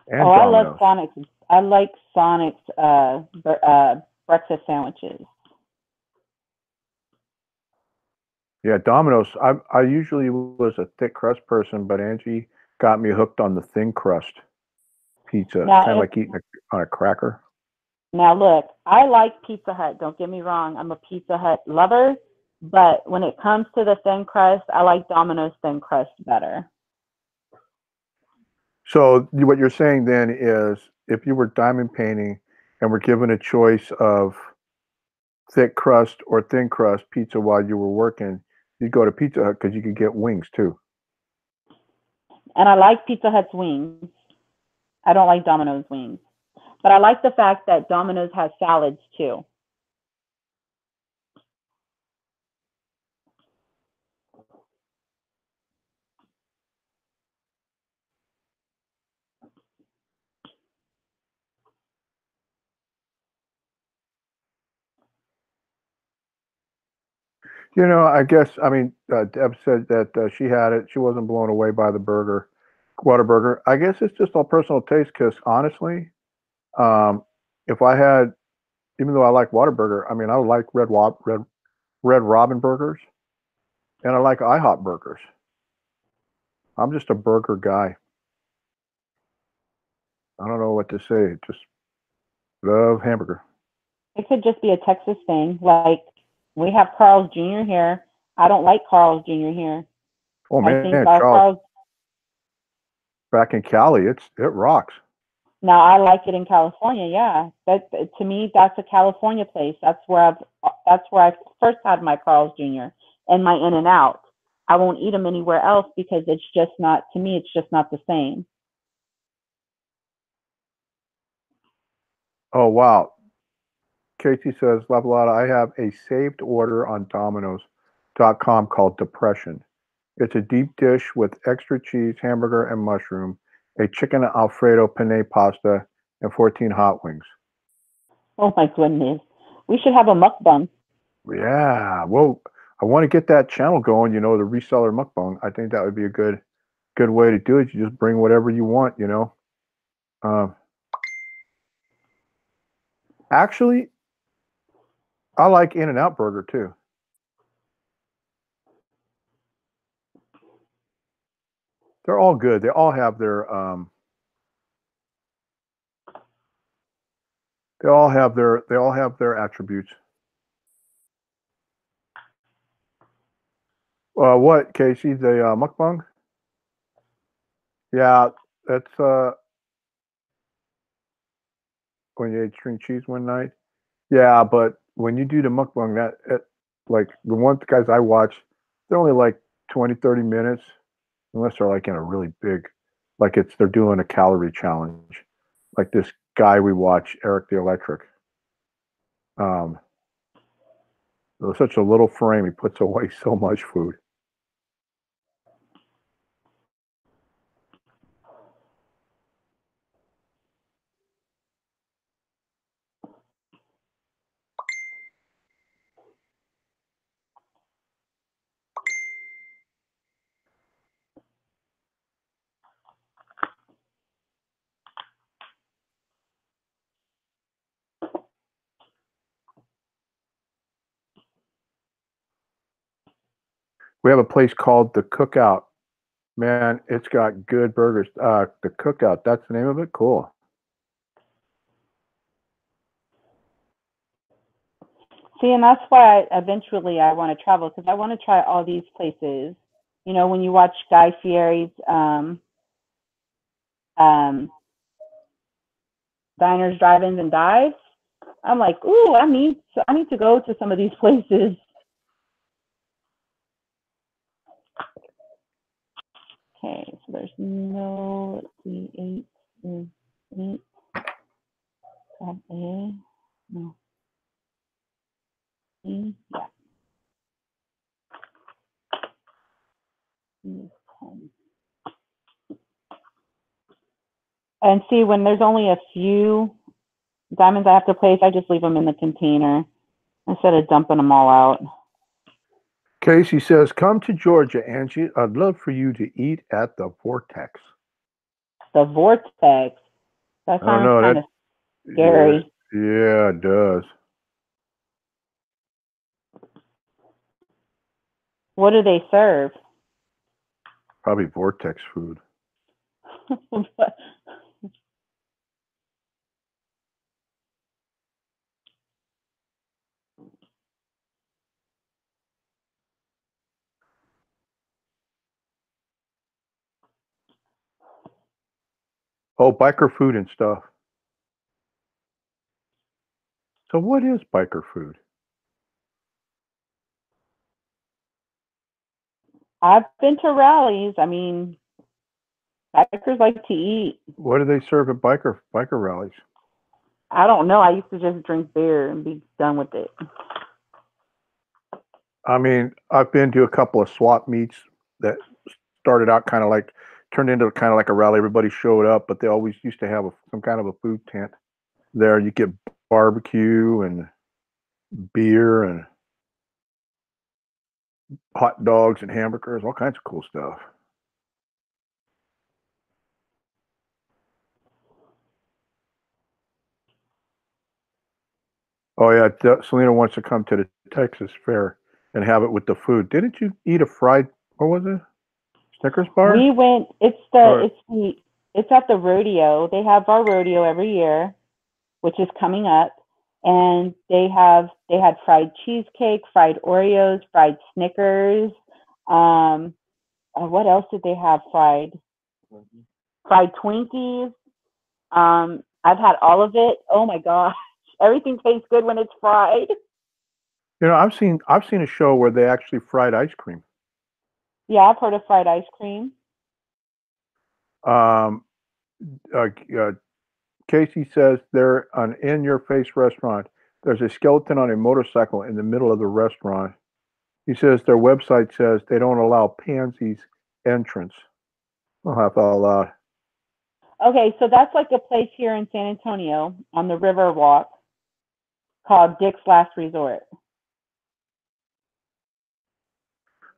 B: And Domino's.
A: I love Sonics. I like Sonics breakfast sandwiches.
B: Yeah, Domino's. I usually was a thick crust person, but Angie got me hooked on the thin crust pizza, kind of like eating on a cracker.
A: Now look, I like Pizza Hut. Don't get me wrong. I'm a Pizza Hut lover, but when it comes to the thin crust, I like Domino's thin crust better.
B: So what you're saying then is, if you were diamond painting and were given a choice of thick crust or thin crust pizza while you were working, you'd go to Pizza Hut because you could get wings too.
A: And I like Pizza Hut's wings. I don't like Domino's wings. But I like the fact that Domino's has salads too.
B: You know, I guess, I mean, Deb said that she had it. She wasn't blown away by the burger, Whataburger. I guess it's just all personal taste because honestly, if I had, even though I like Whataburger, I mean, I like Red Robin burgers and I like IHOP burgers. I'm just a burger guy. I don't know what to say. Just love hamburger.
A: It could just be a Texas thing. Like, we have Carl's Jr. here. I don't like Carl's Jr. here.
B: Oh
A: I think
B: man,
A: our
B: Charles,
A: Carl's,
B: back in Cali, it rocks.
A: now I like it in California, yeah. That, to me, that's a California place. That's where I first had my Carl's Jr. and my In and Out. I won't eat them anywhere else because it's just not, to me, it's just not the same.
B: Oh wow. Casey says, Lavalada, I have a saved order on Domino's.com called Depression. It's a deep dish with extra cheese, hamburger, and mushroom, a chicken Alfredo penne pasta, and 14 hot wings.
A: Oh my goodness. We should have a mukbang.
B: Yeah, well, I want to get that channel going, you know, the reseller mukbang. I think that would be a good way to do it. You just bring whatever you want, you know. Actually, I like In-N-Out Burger too. They're all good. They all have their they all have their attributes. What, Casey? The mukbang? Yeah, that's when you ate string cheese one night. Yeah, but when you do the mukbang, like the ones guys I watch, they're only like 20, 30 minutes, unless they're like in a really big, like they're doing a calorie challenge. Like this guy we watch, Eric the Electric. With such a little frame, he puts away so much food. We have a place called The Cookout. Man, it's got good burgers. The Cookout, that's the name of it? Cool.
A: See, and that's why eventually I want to travel because I want to try all these places. You know, when you watch Guy Fieri's diners, drive-ins, and dives, I'm like, ooh, I need to go to some of these places. Okay, so there's no, let's see, 8 is 8. Tab A, no, E, yeah. E is 10. And see, when there's only a few diamonds I have to place, I just leave them in the container instead of dumping them all out.
B: Casey says, come to Georgia, Angie. I'd love for you to eat at the Vortex.
A: The Vortex. That sounds kind of scary.
B: Yeah, it does.
A: What do they serve?
B: Probably Vortex food. Oh, biker food and stuff. So what is biker food?
A: I've been to rallies. I mean, bikers like to eat.
B: What do they serve at biker rallies?
A: I don't know. I used to just drink beer and be done with it.
B: I mean, I've been to a couple of swap meets that started out kind of like, turned into kind of like a rally. Everybody showed up, but they always used to have some kind of a food tent there. You get barbecue and beer and hot dogs and hamburgers, all kinds of cool stuff. Oh yeah, Selena wants to come to the Texas Fair and have it with the food. Didn't you eat a fried? What was it? Snickers bar?
A: We went. It's at the rodeo. They have our rodeo every year, which is coming up, and they had fried cheesecake, fried Oreos, fried Snickers. What else did they have fried? Fried Twinkies. I've had all of it. Oh my gosh, everything tastes good when it's fried.
B: You know, I've seen a show where they actually fried ice cream.
A: Yeah, I've heard of fried ice cream.
B: Casey says they're an in-your-face restaurant. There's a skeleton on a motorcycle in the middle of the restaurant. He says their website says they don't allow pansies entrance. I'll laugh out loud.
A: Okay, so that's like a place here in San Antonio on the River Walk called Dick's Last Resort.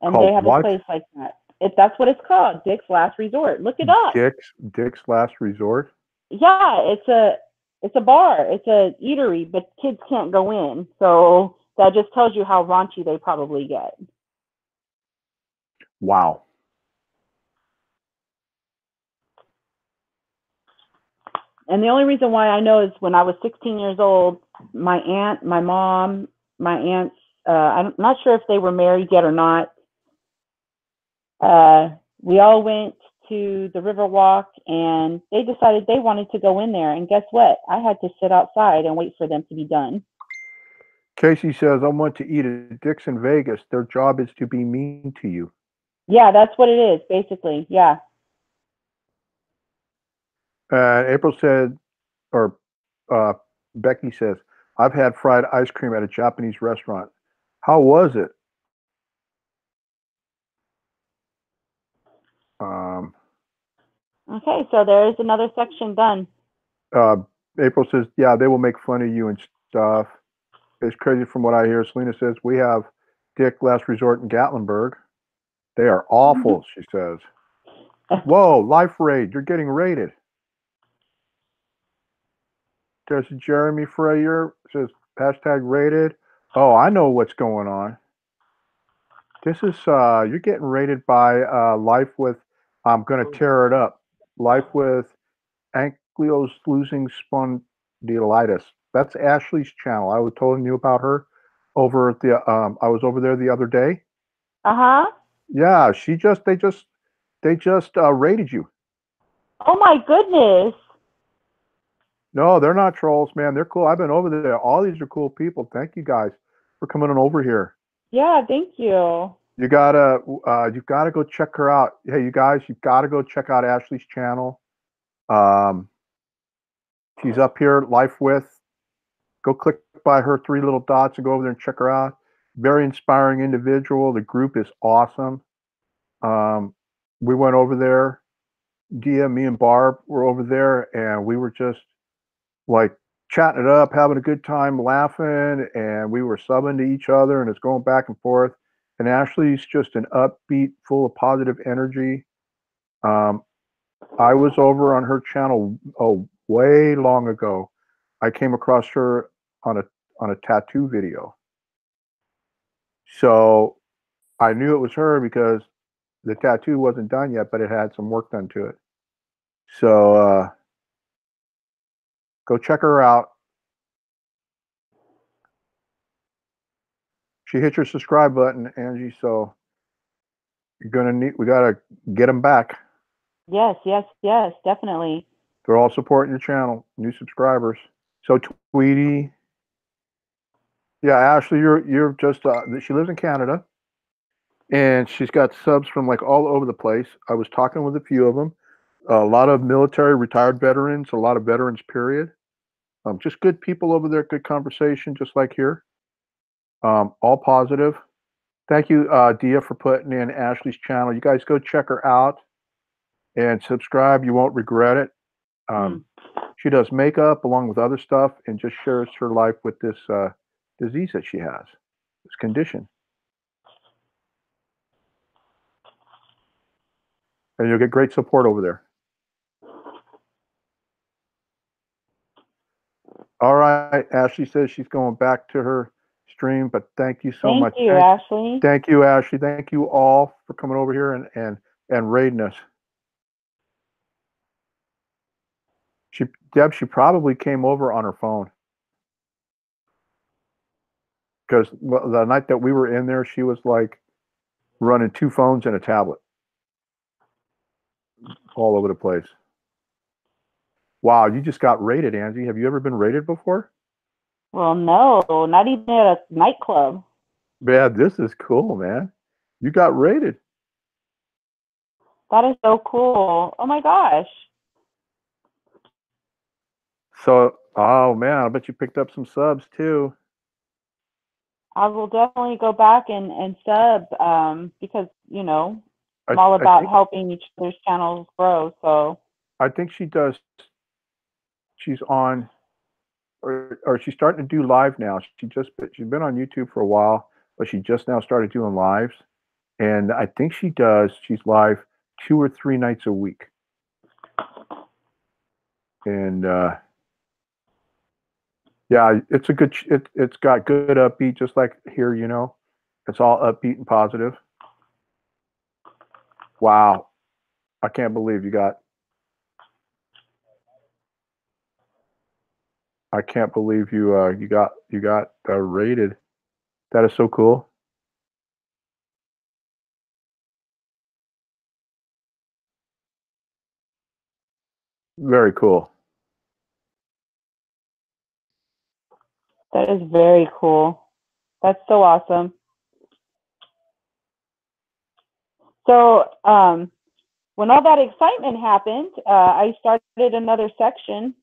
A: And
B: Called
A: they have
B: what?
A: a place like that. That's what it's called, Dick's Last Resort. Look it up.
B: Dick's Last Resort?
A: Yeah, it's a bar. It's a eatery, but kids can't go in. So that just tells you how raunchy they probably get.
B: Wow.
A: And the only reason why I know is when I was 16 years old, my aunt, my mom, my aunts, I'm not sure if they were married yet or not. We all went to the Riverwalk and they decided they wanted to go in there. And guess what? I had to sit outside and wait for them to be done.
B: Casey says, I want to eat at Dick's in Vegas. Their job is to be mean to you.
A: Yeah, that's what it is, basically. Yeah.
B: April said, or Becky says, I've had fried ice cream at a Japanese restaurant. How was it?
A: Okay, so there is another section done.
B: April says, yeah, they will make fun of you and stuff. It's crazy from what I hear. Selena says, we have Dick Last Resort in Gatlinburg. They are awful, she says. Whoa, Life Raid, you're getting raided. There's Jeremy Freyer, says, hashtag raided. Oh, I know what's going on. This is, you're getting raided by Life with, I'm going to tear it up. Life with ankylosing spondylitis. That's Ashley's channel. I was telling you about her over at the, I was over there the other day.
A: Uh-huh.
B: Yeah, they just raided you.
A: Oh my goodness.
B: No, they're not trolls, man. They're cool. I've been over there. All these are cool people. Thank you guys for coming on over here.
A: Yeah, thank you.
B: You've got to go check her out. Hey, you guys, you've got to go check out Ashley's channel. She's up here, Life With. Go click by her 3 little dots and go over there and check her out. Very inspiring individual. The group is awesome. We went over there. Dia, me and Barb were over there, and we were just like chatting it up, having a good time, laughing, and we were subbing to each other, and it's going back and forth. And Ashley's just an upbeat, full of positive energy. I was over on her channel way long ago. I came across her on a tattoo video. So I knew it was her because the tattoo wasn't done yet, but it had some work done to it. So go check her out. She hit your subscribe button, Angie. So we gotta get them back.
A: Yes, definitely.
B: They're all supporting your channel, new subscribers. So Tweety, yeah, Ashley, you're just she lives in Canada. and she's got subs from like all over the place. I was talking with a few of them, a lot of military retired veterans, a lot of veterans, period. Just good people over there, good conversation, just like here. All positive. Thank you, Dia, for putting in Ashley's channel. You guys go check her out and subscribe. You won't regret it. She does makeup along with other stuff and just shares her life with this disease that she has, this condition. And you'll get great support over there. All right. Ashley says she's going back to her stream, but thank you so much.
A: Thank you, Ashley.
B: Thank you, Ashley. Thank you all for coming over here and raiding us. Deb, she probably came over on her phone. Because the night that we were in there, she was like running 2 phones and a tablet all over the place. Wow, you just got raided, Angie. Have you ever been raided before?
A: Well, no, not even at a nightclub.
B: Man, this is cool, man. You got raided.
A: That is so cool. Oh my gosh.
B: So, oh man, I bet you picked up some subs too.
A: I will definitely go back and sub because, you know, I'm all about helping each other's channels grow. So
B: I think she does. She's on, or she's starting to do live now. She's been on YouTube for a while, but she just now started doing lives. And I think she's live 2 or 3 nights a week. And yeah, it's a good. It's got good upbeat, just like here. You know, it's all upbeat and positive. Wow, I can't believe you got. I can't believe you got rated. That is so cool. Very cool.
A: that is very cool. That's so awesome. So when all that excitement happened, I started another section.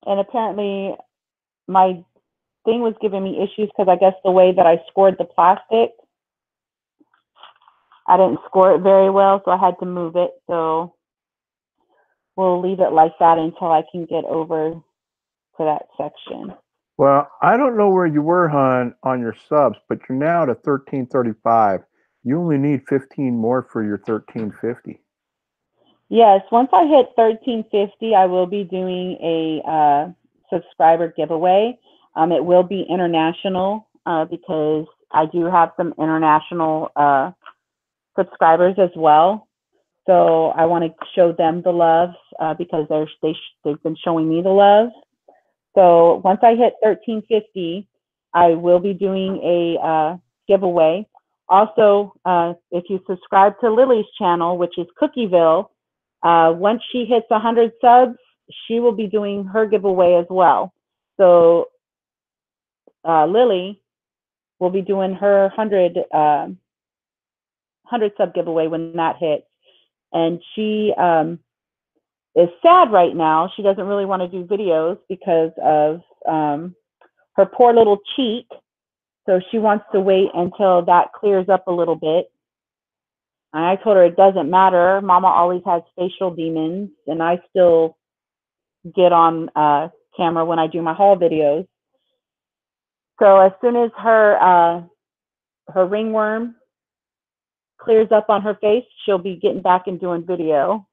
A: And apparently my thing was giving me issues because I guess the way that I scored the plastic, I didn't score it very well, so I had to move it. So we'll leave it like that until I can get over to that section.
B: Well, I don't know where you were, hon, on your subs, but you're now at 1335. You only need 15 more for your 1350.
A: Yes, once I hit 1350, I will be doing a subscriber giveaway. It will be international because I do have some international subscribers as well. So I want to show them the love because they've been showing me the love. So once I hit 1350, I will be doing a giveaway. Also, if you subscribe to Lily's channel, which is Cookieville, once she hits 100 subs, she will be doing her giveaway as well. So Lily will be doing her 100 sub giveaway when that hits. And she is sad right now. She doesn't really want to do videos because of her poor little cheek. So she wants to wait until that clears up a little bit. And I told her it doesn't matter. Mama always has facial demons, and I still get on camera when I do my haul videos. So as soon as her ringworm clears up on her face, she'll be getting back and doing video.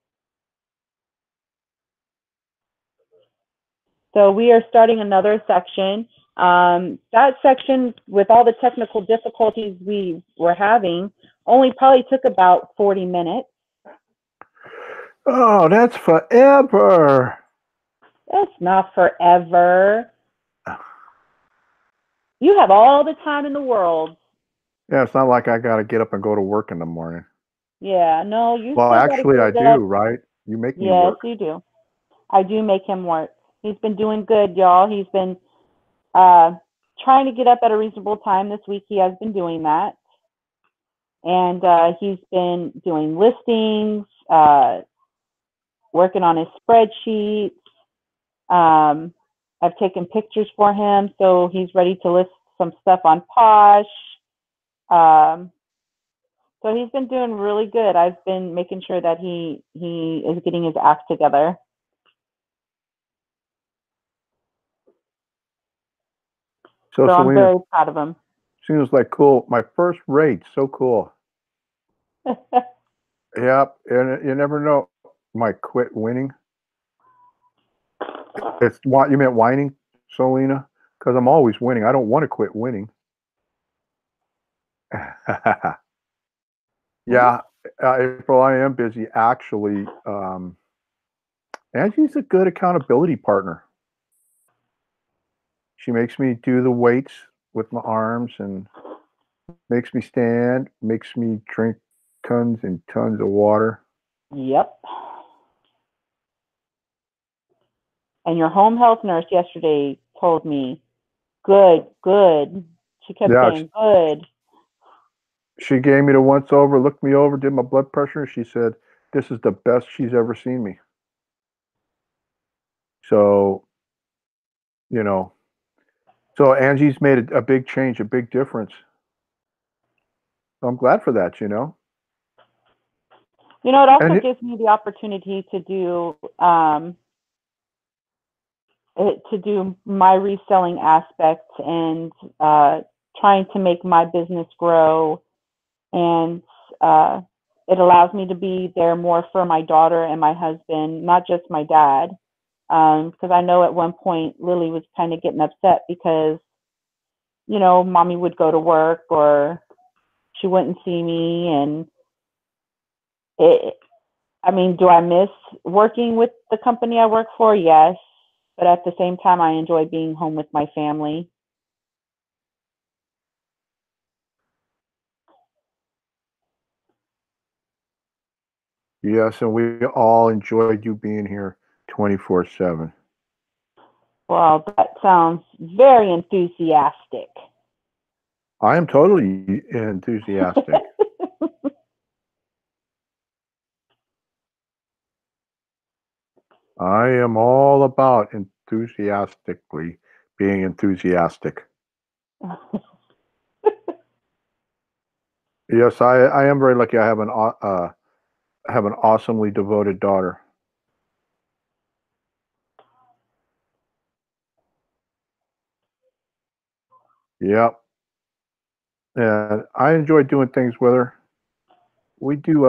A: So we are starting another section. That section, with all the technical difficulties we were having, only probably took about 40 minutes.
B: Oh, that's forever.
A: That's not forever. You have all the time in the world.
B: Yeah, it's not like I got to get up and go to work in the morning.
A: Yeah, no, you.
B: Well, actually, I do, right? You make me work.
A: Yes, you do. I do make him work. He's been doing good, y'all. He's been trying to get up at a reasonable time this week. He has been doing that. And he's been doing listings, working on his spreadsheets. I've taken pictures for him, so he's ready to list some stuff on Posh. So he's been doing really good. I've been making sure that he is getting his act together.
B: So
A: I'm
B: Selena,
A: very proud of him.
B: seems like cool. My first rate, so cool. Yep, and you never know. Might quit winning. It's what you meant whining, Selena? Because I'm always winning. I don't want to quit winning. Yeah, April, I am busy actually. Angie's a good accountability partner. She makes me do the weights with my arms and makes me stand, makes me drink tons and tons of water.
A: Yep. And your home health nurse yesterday told me, good, good. She kept saying, good.
B: She gave me the once over, looked me over, did my blood pressure. She said, this is the best she's ever seen me. So, you know, so Angie's made a big change, a big difference. So I'm glad for that, you know.
A: You know, it also gives me the opportunity to do my reselling aspect and trying to make my business grow. And it allows me to be there more for my daughter and my husband, not just my dad. Because I know at one point Lily was kind of getting upset because, you know, mommy would go to work or she wouldn't see me. And I mean, do I miss working with the company I work for? Yes. But at the same time, I enjoy being home with my family.
B: Yes, and we all enjoyed you being here 24/7.
A: Well, that sounds very enthusiastic.
B: I am totally enthusiastic. I am all about enthusiastically being enthusiastic. Yes, I am very lucky. I have an awesomely devoted daughter. Yep, and I enjoy doing things with her. We do,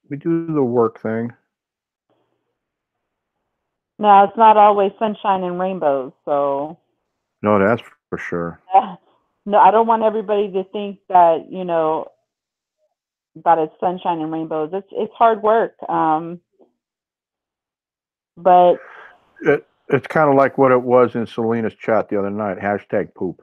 B: we do the work thing.
A: Now, it's not always sunshine and rainbows, so.
B: No, that's for sure.
A: No, I don't want everybody to think that, you know, that it's sunshine and rainbows. It's hard work. But
B: it's kind of like what it was in Selena's chat the other night. # poop.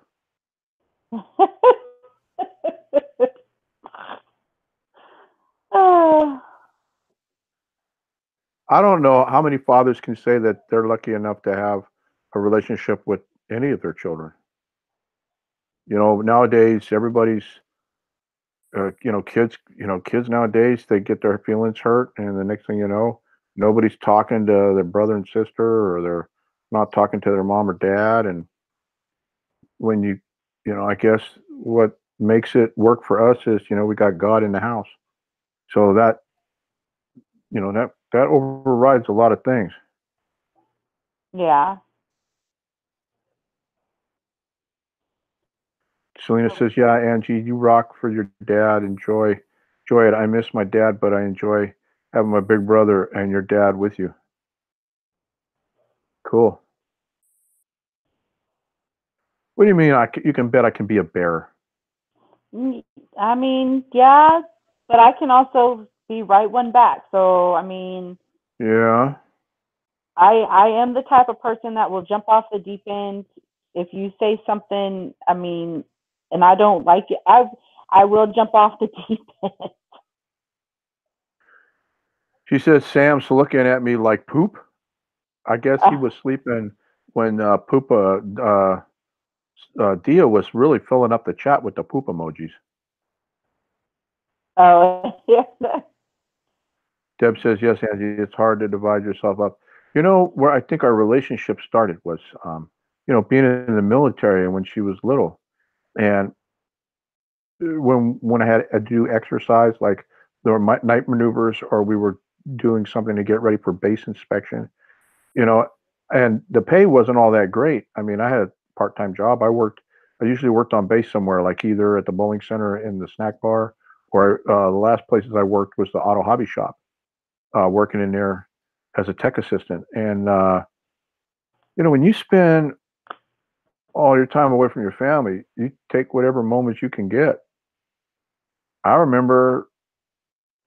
B: I don't know how many fathers can say that they're lucky enough to have a relationship with any of their children. You know, nowadays everybody's, kids nowadays, they get their feelings hurt, and the next thing you know, nobody's talking to their brother and sister, or they're not talking to their mom or dad. And when I guess what makes it work for us is, we got God in the house. So that, that overrides a lot of things.
A: Yeah.
B: Selena says, yeah, Angie, you rock for your dad. Enjoy it. I miss my dad, but I enjoy having my big brother and your dad with you. Cool. What do you mean? You can bet I can be a bear.
A: I mean, yeah, but I can also be right one back. So, I mean,
B: yeah.
A: I am the type of person that will jump off the deep end. If you say something, I mean, and I don't like it, I will jump off the deep end.
B: She says Sam's looking at me like poop. I guess he was sleeping when Poopa Dia was really filling up the chat with the poop emojis.
A: Oh, yeah.
B: Deb says, yes, Angie, it's hard to divide yourself up. You know, where I think our relationship started was, being in the military and when she was little. And when I had to do exercise, like there were night maneuvers or we were doing something to get ready for base inspection, and the pay wasn't all that great. I mean, I had a part-time job. I usually worked on base somewhere, like either at the bowling center in the snack bar, or the last places I worked was the auto hobby shop, working in there as a tech assistant. And, when you spend all your time away from your family, you take whatever moments you can get. I remember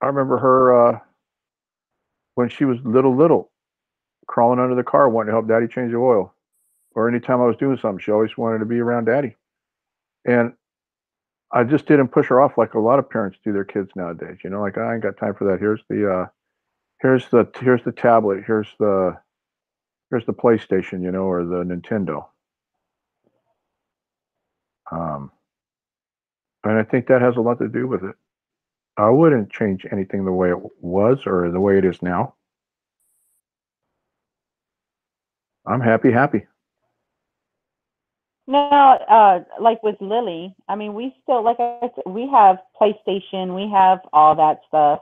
B: her, when she was little, crawling under the car, wanting to help daddy change the oil. Or anytime I was doing something, she always wanted to be around daddy. And I just didn't push her off like a lot of parents do their kids nowadays. Like, I ain't got time for that. Here's the tablet. Here's the PlayStation, or the Nintendo. And I think that has a lot to do with it. I wouldn't change anything the way it was or the way it is now. I'm happy.
A: No, like with Lily, I mean, we still, like I said, we have PlayStation, we have all that stuff,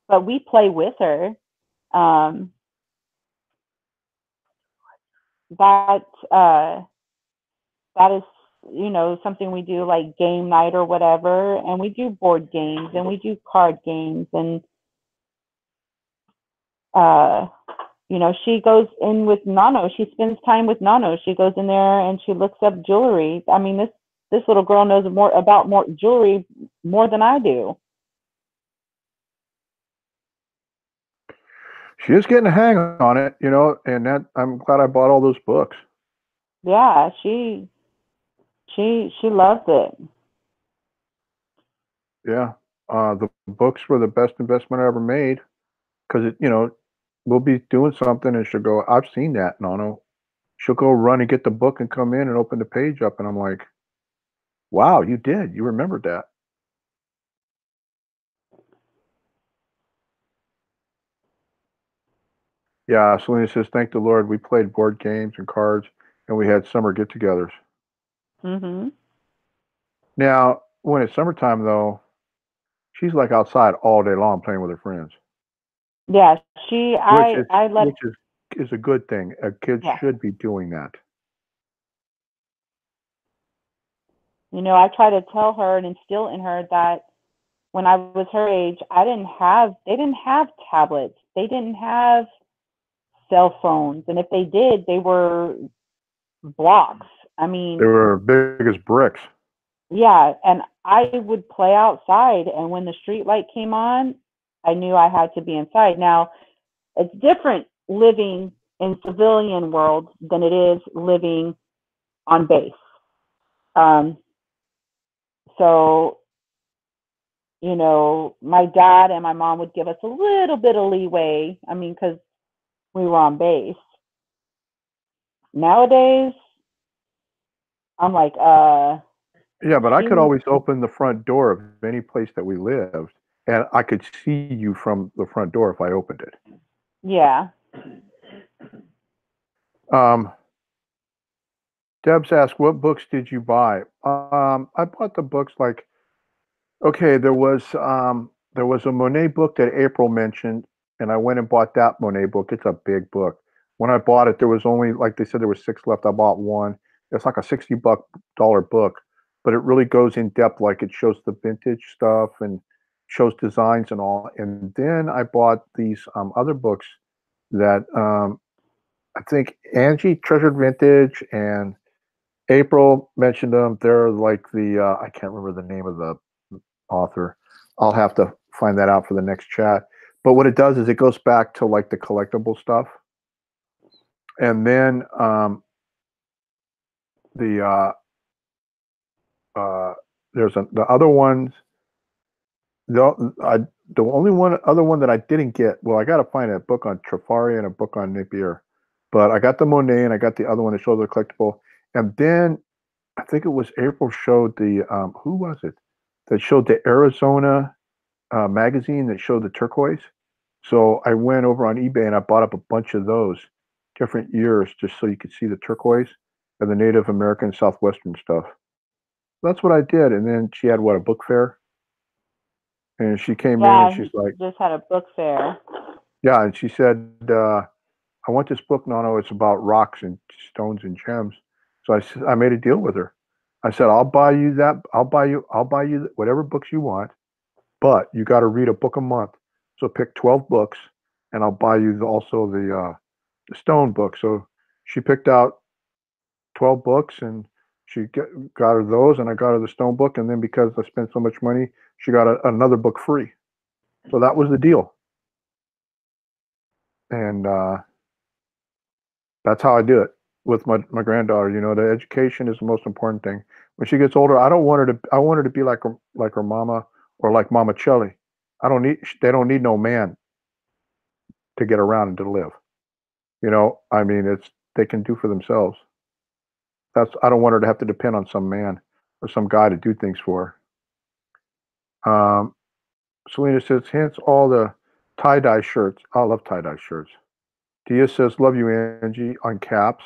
A: but we play with her. That is, something we do, like game night or whatever, and we do board games and we do card games, and she goes in with Nano. She spends time with Nano. She goes in there and she looks up jewelry. I mean, this little girl knows more about jewelry more than I do.
B: She is getting a hang on it, and that I'm glad I bought all those books.
A: Yeah, she loves it.
B: Yeah, the books were the best investment I ever made, because we'll be doing something and she'll go, I've seen that, Nono. She'll go run and get the book and come in and open the page up, and I'm like, wow, you did. You remembered that. Yeah, Selena says, thank the Lord, we played board games and cards, and we had summer get-togethers.
A: Mm-hmm.
B: Now, when it's summertime, though, she's like outside all day long playing with her friends.
A: Yeah,
B: which is a good thing. A kid should be doing that.
A: I try to tell her and instill in her that when I was her age, they didn't have tablets. They didn't have cell phones. And if they did, they were blocks. I mean,
B: they were big as bricks.
A: Yeah. And I would play outside. And when the street light came on, I knew I had to be inside. Now, it's different living in civilian world than it is living on base. So, my dad and my mom would give us a little bit of leeway. I mean, because we were on base. Nowadays, I'm like,
B: yeah, but I could always open the front door of any place that we lived, and I could see you from the front door if I opened it.
A: Yeah.
B: Deb's asked, what books did you buy? I bought the books like, okay, there was a Monet book that April mentioned, and I went and bought that Monet book. It's a big book. When I bought it, there was only, like they said, there was 6 left. I bought one. It's like a $60 book, but it really goes in depth. Like, it shows the vintage stuff and shows designs and all. And then I bought these other books that I think Angie treasured vintage and April mentioned them. They're like I can't remember the name of the author. I'll have to find that out for the next chat. But what it does is it goes back to like the collectible stuff. And then there's the other ones. The only other one that I didn't get. Well, I got to find a book on Trafari and a book on Napier, but I got the Monet and I got the other one that shows the collectible. And then I think it was April showed the who was it that showed the Arizona magazine that showed the turquoise. So I went over on eBay and I bought up a bunch of those different years just so you could see the turquoise and the Native American Southwestern stuff. That's what I did. And then she had what, a book fair? And she came in and
A: Yeah,
B: she's
A: he
B: like,
A: just had a book fair.
B: yeah, and she said, I want this book, Nono. It's about rocks and stones and gems. So I made a deal with her. I said, I'll buy you that. I'll buy you whatever books you want, but you got to read a book a month. So pick 12 books, and I'll buy you also the stone book. So she picked out 12 books, and got her those, and I got her the stone book. And then because I spent so much money, she got another book free. So that was the deal. And that's how I do it with my granddaughter. You know, the education is the most important thing. When she gets older, I want her to be like her mama or like Mama Chelly. They don't need no man to get around and to live. You know, I mean, they can do for themselves. I don't want her to have to depend on some man or some guy to do things for her. Selena says, hence all the tie-dye shirts. I love tie-dye shirts. Dia says, love you, Angie, on caps.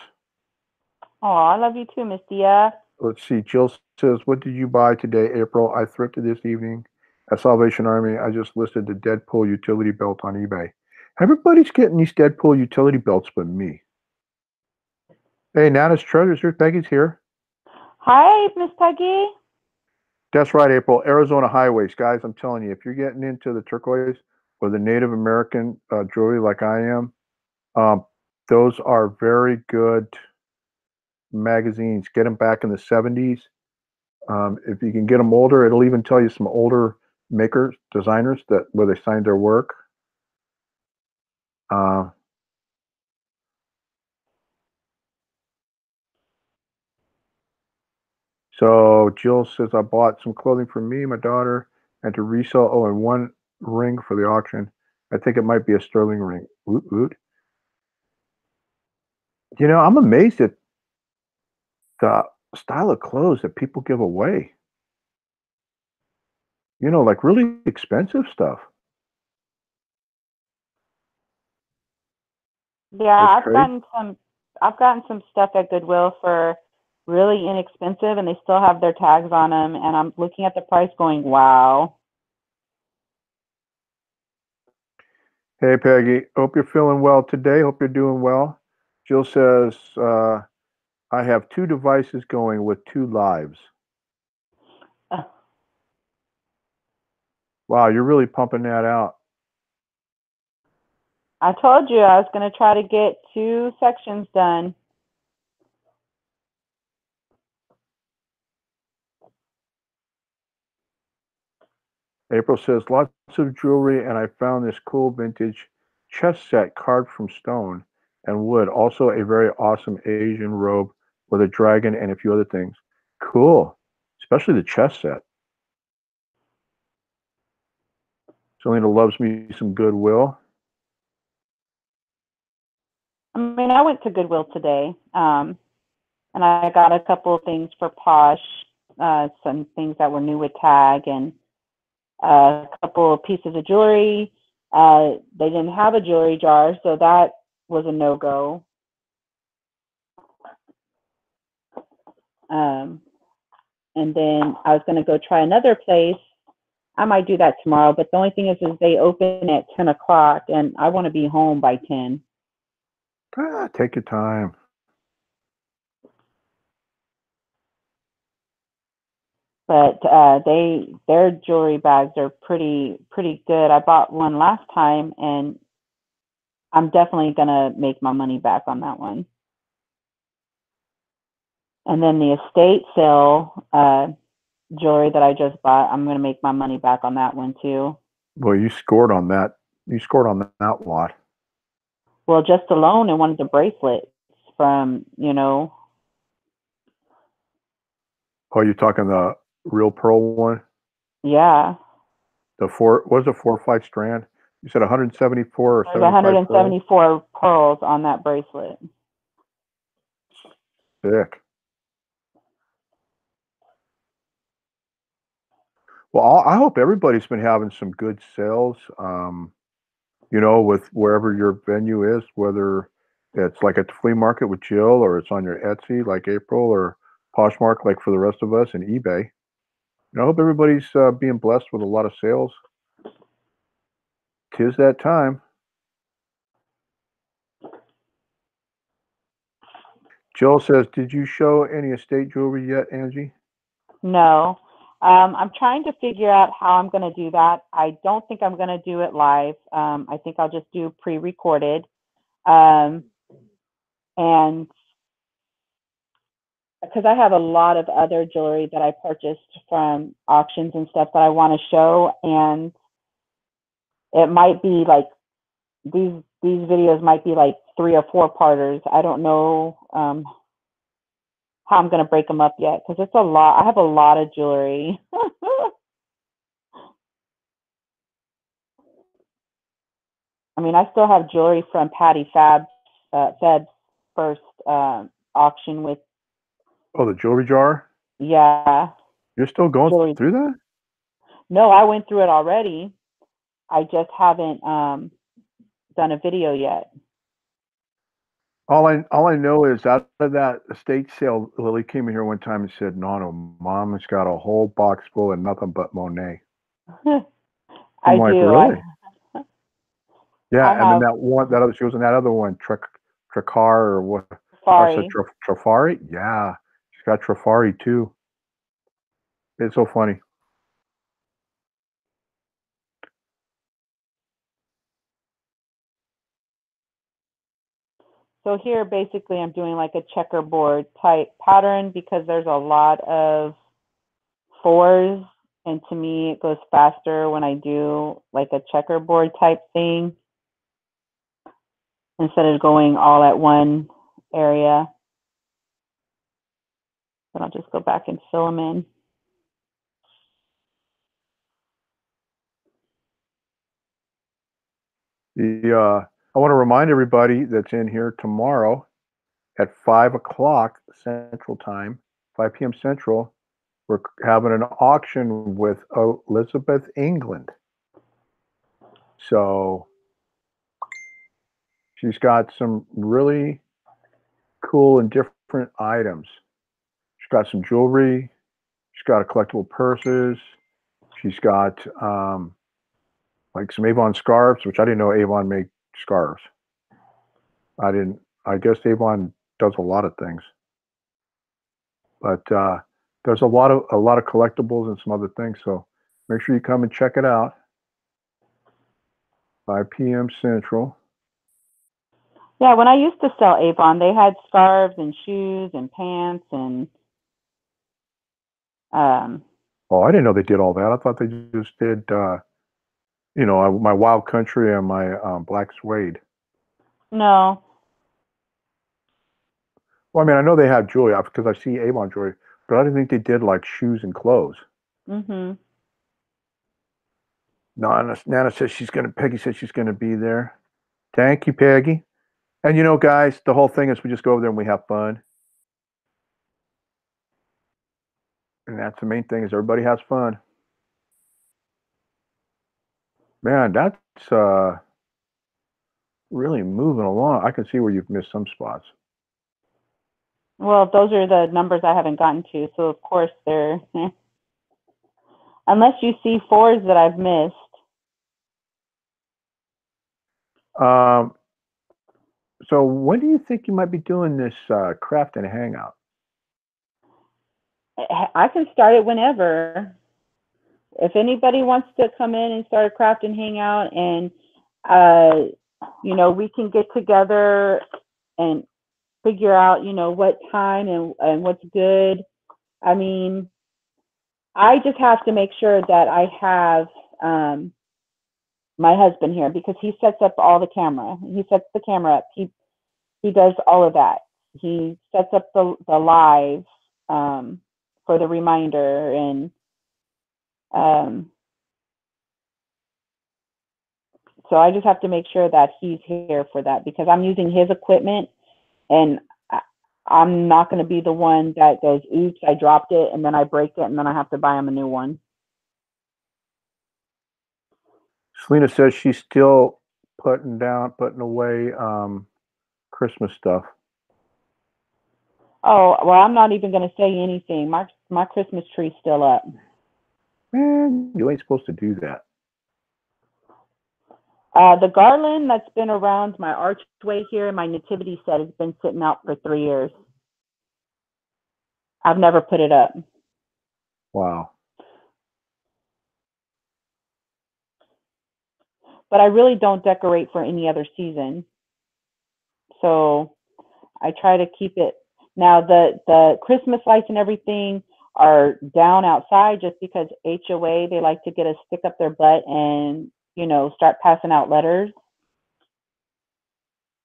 A: Oh, I love you too, Miss Dia.
B: Let's see. Jill says, what did you buy today, April? I thrifted this evening at Salvation Army. I just listed the Deadpool utility belt on eBay. Everybody's getting these Deadpool utility belts but me. Hey, Nana's Treasures here. Peggy's here.
A: Hi, Miss Peggy.
B: That's right, April. Arizona highways. Guys, I'm telling you, if you're getting into the turquoise or the Native American jewelry like I am, those are very good magazines. Get them back in the 70s. If you can get them older, it'll even tell you some older makers, designers where they signed their work. So Jill says, I bought some clothing for me, my daughter, and to resell. Oh, and one ring for the auction. I think it might be a sterling ring. Woot woot. You know, I'm amazed at the style of clothes that people give away. You know, like really expensive stuff.
A: Yeah,
B: It's crazy.
A: I've gotten some stuff at Goodwill for really inexpensive, and they still have their tags on them. And I'm looking at the price, going, "Wow."
B: Hey, Peggy. Hope you're feeling well today. Hope you're doing well. Jill says, I have 2 devices going with 2 lives. Wow, you're really pumping that out.
A: I told you I was going to try to get 2 sections done.
B: April says, lots of jewelry, and I found this cool vintage chest set carved from stone and wood. Also, a very awesome Asian robe with a dragon and a few other things. Cool, especially the chest set. Selena loves me some Goodwill.
A: I mean, I went to Goodwill today, and I got a couple of things for Posh, some things that were new with tag, and a couple of pieces of jewelry. They didn't have a jewelry jar, so that was a no-go. And then I was going to go try another place. I might do that tomorrow, but the only thing is they open at 10 o'clock, and I want to be home by 10.
B: Take your time.
A: But their jewelry bags are pretty good. I bought one last time, and I'm definitely gonna make my money back on that one. And then the estate sale jewelry that I just bought, I'm gonna make my money back on that one too.
B: Well, you scored on that. You scored on that lot.
A: Well, just alone in one of the bracelets from, you know.
B: Oh, you're talking the real pearl one?
A: Yeah.
B: Was it 4 or 5 strand? You said 174 or
A: There's
B: 75
A: 174 pearls on that bracelet.
B: Sick. Well, I hope everybody's been having some good sales. You know, with wherever your venue is, whether it's like at the flea market with Jill, or it's on your Etsy like April, or Poshmark like for the rest of us, and eBay. I hope everybody's being blessed with a lot of sales. 'Tis that time. Jill says, "Did you show any estate jewelry yet, Angie?"
A: No. I'm trying to figure out how I'm going to do that. I don't think I'm going to do it live. I think I'll just do pre-recorded. And because I have a lot of other jewelry that I purchased from auctions and stuff that I want to show, and it might be like these videos might be like 3 or 4 parters. I don't know how I'm going to break them up yet, because it's a lot. I have a lot of jewelry. I mean, I still have jewelry from Patty Feb's first auction with.
B: Oh, the jewelry jar.
A: Yeah.
B: You're still going
A: jewelry.
B: through that?
A: No, I went through it already. I just haven't done a video yet.
B: All I know is out of that estate sale, Lily came in here one time and said, "No, Mom has got a whole box full of nothing but Monet."
A: I
B: like,
A: do.
B: really? Yeah,
A: I
B: and then
A: have
B: that other, she was in that other one, Tracar or what?
A: Safari.
B: Trafari? Yeah, she's got Trafari too. It's so funny.
A: So here, basically, I'm doing like a checkerboard type pattern because there's a lot of 4s, and to me, it goes faster when I do like a checkerboard type thing instead of going all at one area. Then I'll just go back and fill them in.
B: I want to remind everybody that's in here tomorrow at 5 o'clock Central Time, 5 p.m. Central, we're having an auction with Elizabeth England. So she's got some really cool and different items. She's got some jewelry. She's got collectible purses. She's got like some Avon scarves, which I didn't know Avon made scarves. I guess Avon does a lot of things, but there's a lot of collectibles and some other things. So make sure you come and check it out. 5 p.m. Central.
A: Yeah, when I used to sell Avon, they had scarves and shoes and pants and
B: Oh, I didn't know they did all that. I thought they just did, my Wild Country and my Black Suede.
A: No.
B: Well, I mean, I know they have jewelry because I see Avon jewelry, but I didn't think they did like shoes and clothes.
A: Mm-hmm.
B: No, Nana says Peggy says she's going to be there. Thank you, Peggy. And guys, the whole thing is we just go over there and we have fun. And that's the main thing, is everybody has fun. Man, that's really moving along. I can see where you've missed some spots.
A: Well, those are the numbers I haven't gotten to. So, of course, they're, unless you see 4s that I've missed.
B: So when do you think you might be doing this craft and hangout?
A: I can start it whenever. If anybody wants to come in and start a craft and hang out, and we can get together and figure out, what time and what's good. I mean, I just have to make sure that I have my husband here, because he sets up all the camera. He sets the camera up. He does all of that. He sets up the live for the reminder, and so I just have to make sure that he's here for that, because I'm using his equipment, and I'm not going to be the one that goes, oops, I dropped it, and then I break it, and then I have to buy him a new one.
B: Selena says she's still putting away Christmas stuff.
A: Oh, well, I'm not even going to say anything. My Christmas tree's still up.
B: Man, you ain't supposed to do that.
A: The garland that's been around my archway here in my nativity set has been sitting out for 3 years. I've never put it up.
B: Wow.
A: But I really don't decorate for any other season. So I try to keep it. Now, the Christmas lights and everything are down outside just because HOA, they like to get a stick up their butt and, start passing out letters.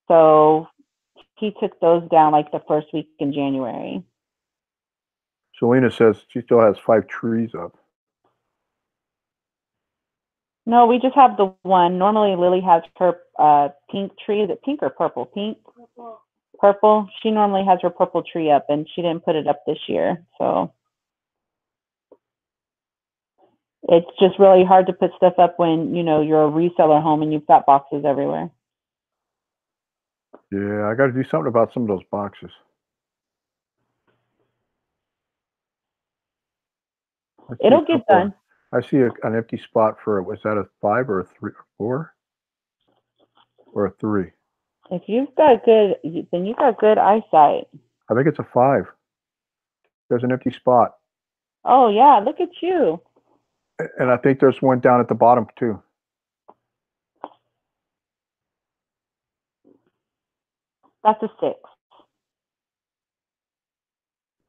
A: So he took those down like the first week in January.
B: Selena says she still has 5 trees up.
A: No, we just have the one. Normally Lily has her pink tree. Is it pink or purple? Pink? Purple. She normally has her purple tree up, and she didn't put it up this year. So it's just really hard to put stuff up when, you're a reseller home and you've got boxes everywhere.
B: Yeah, I got to do something about some of those boxes.
A: It'll get done.
B: I see an empty spot for, was that a 5 or a 3 or 4? Or a 3?
A: If you've got good, then you've got good eyesight.
B: I think it's a 5. There's an empty spot.
A: Oh, yeah, look at you.
B: And I think there's one down at the bottom, too.
A: That's a 6.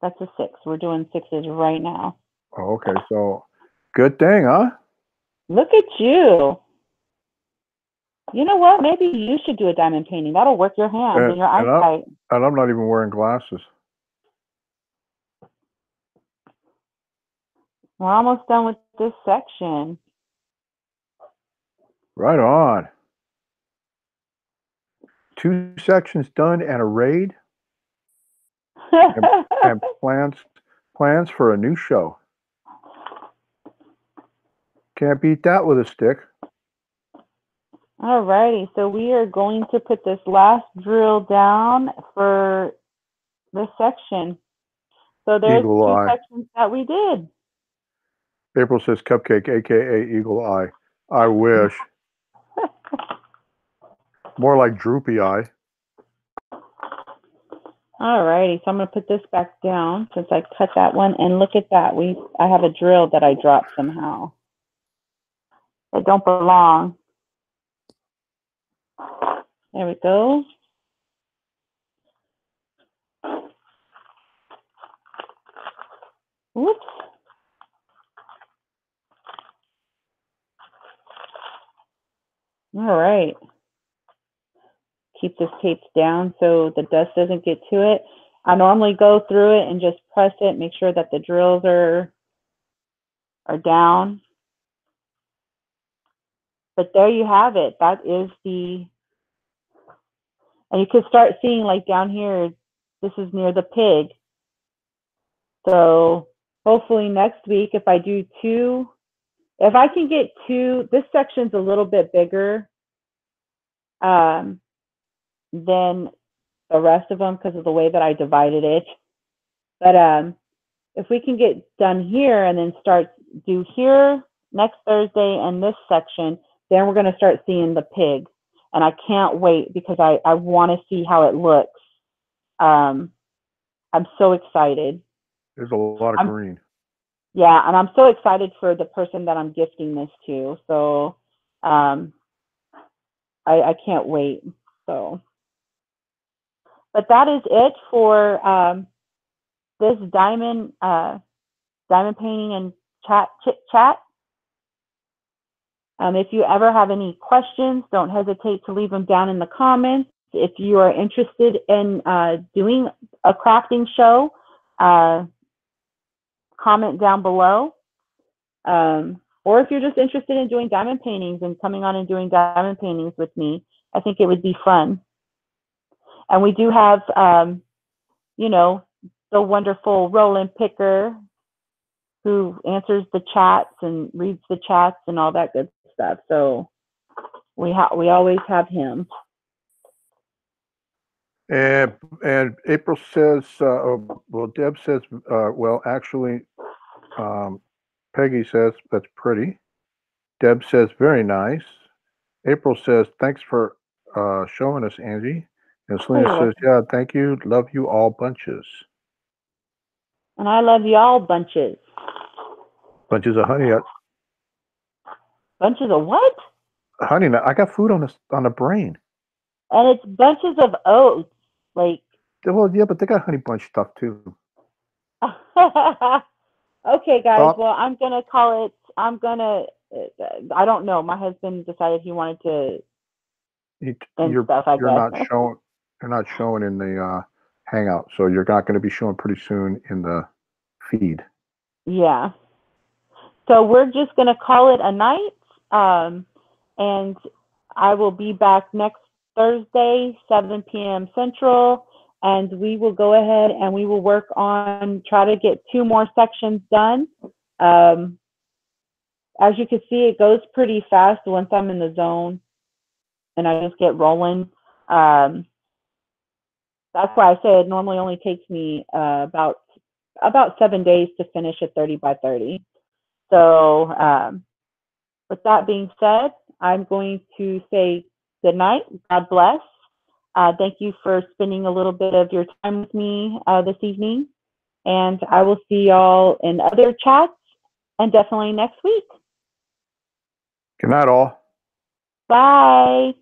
A: That's a 6. We're doing 6s right now.
B: Oh, okay, so good thing, huh?
A: Look at you. You know what? Maybe you should do a diamond painting. That'll work your hands and your eyesight.
B: And I'm not even wearing glasses.
A: We're almost done with this section.
B: Right on. 2 sections done and a raid. and plans for a new show. Can't beat that with a stick.
A: All righty, so we are going to put this last drill down for this section. So there's
B: Eagle
A: 2
B: eye.
A: sections that we did.
B: April says cupcake, aka Eagle Eye. I wish. More like droopy eye.
A: All righty, so I'm going to put this back down since I cut that one. And look at that. I have a drill that I dropped somehow. It don't belong. There we go. Whoops. All right. Keep this tape down so the dust doesn't get to it. I normally go through it and just press it, make sure that the drills are down. But there you have it. That is and you can start seeing like down here, this is near the pig. So hopefully next week, if I do 2, if I can get 2, this section's a little bit bigger than the rest of them because of the way that I divided it. But if we can get done here and then do here next Thursday and this section, then we're going to start seeing the pig. And I can't wait because I want to see how it looks. I'm so excited.
B: There's a lot of green.
A: Yeah, and I'm so excited for the person that I'm gifting this to. So I can't wait. So, but that is it for this diamond painting and chit chat. If you ever have any questions, don't hesitate to leave them down in the comments. If you are interested in doing a crafting show, comment down below. Or if you're just interested in doing diamond paintings and coming on and doing diamond paintings with me, I think it would be fun. And we do have, the wonderful Roland Picker who answers the chats and reads the chats and all that good stuff. So We always have him.
B: And April says, well, Deb says, well, actually, Peggy says that's pretty. Deb says very nice. April says thanks for showing us, Angie. And Selena says, yeah, thank you. Love you all bunches.
A: And I love you all bunches.
B: Bunches of honey.
A: Bunches of what?
B: Honey, I got food on the brain.
A: And it's bunches of oats. Like.
B: Well, yeah, but they got honey bunch stuff too.
A: Okay, guys. Well, I'm gonna call it. I don't know. My husband decided he wanted to.
B: You're not showing in the Hangout, so you're not going to be showing pretty soon in the feed.
A: Yeah. So we're just gonna call it a night. And I will be back next Thursday, 7 p.m. Central. And we will go ahead and we will work on try to get 2 more sections done. As you can see, it goes pretty fast once I'm in the zone and I just get rolling. That's why I say it normally only takes me about 7 days to finish a 30 by 30. So with that being said, I'm going to say good night. God bless. Thank you for spending a little bit of your time with me this evening. And I will see y'all in other chats and definitely next week.
B: Good night, all.
A: Bye.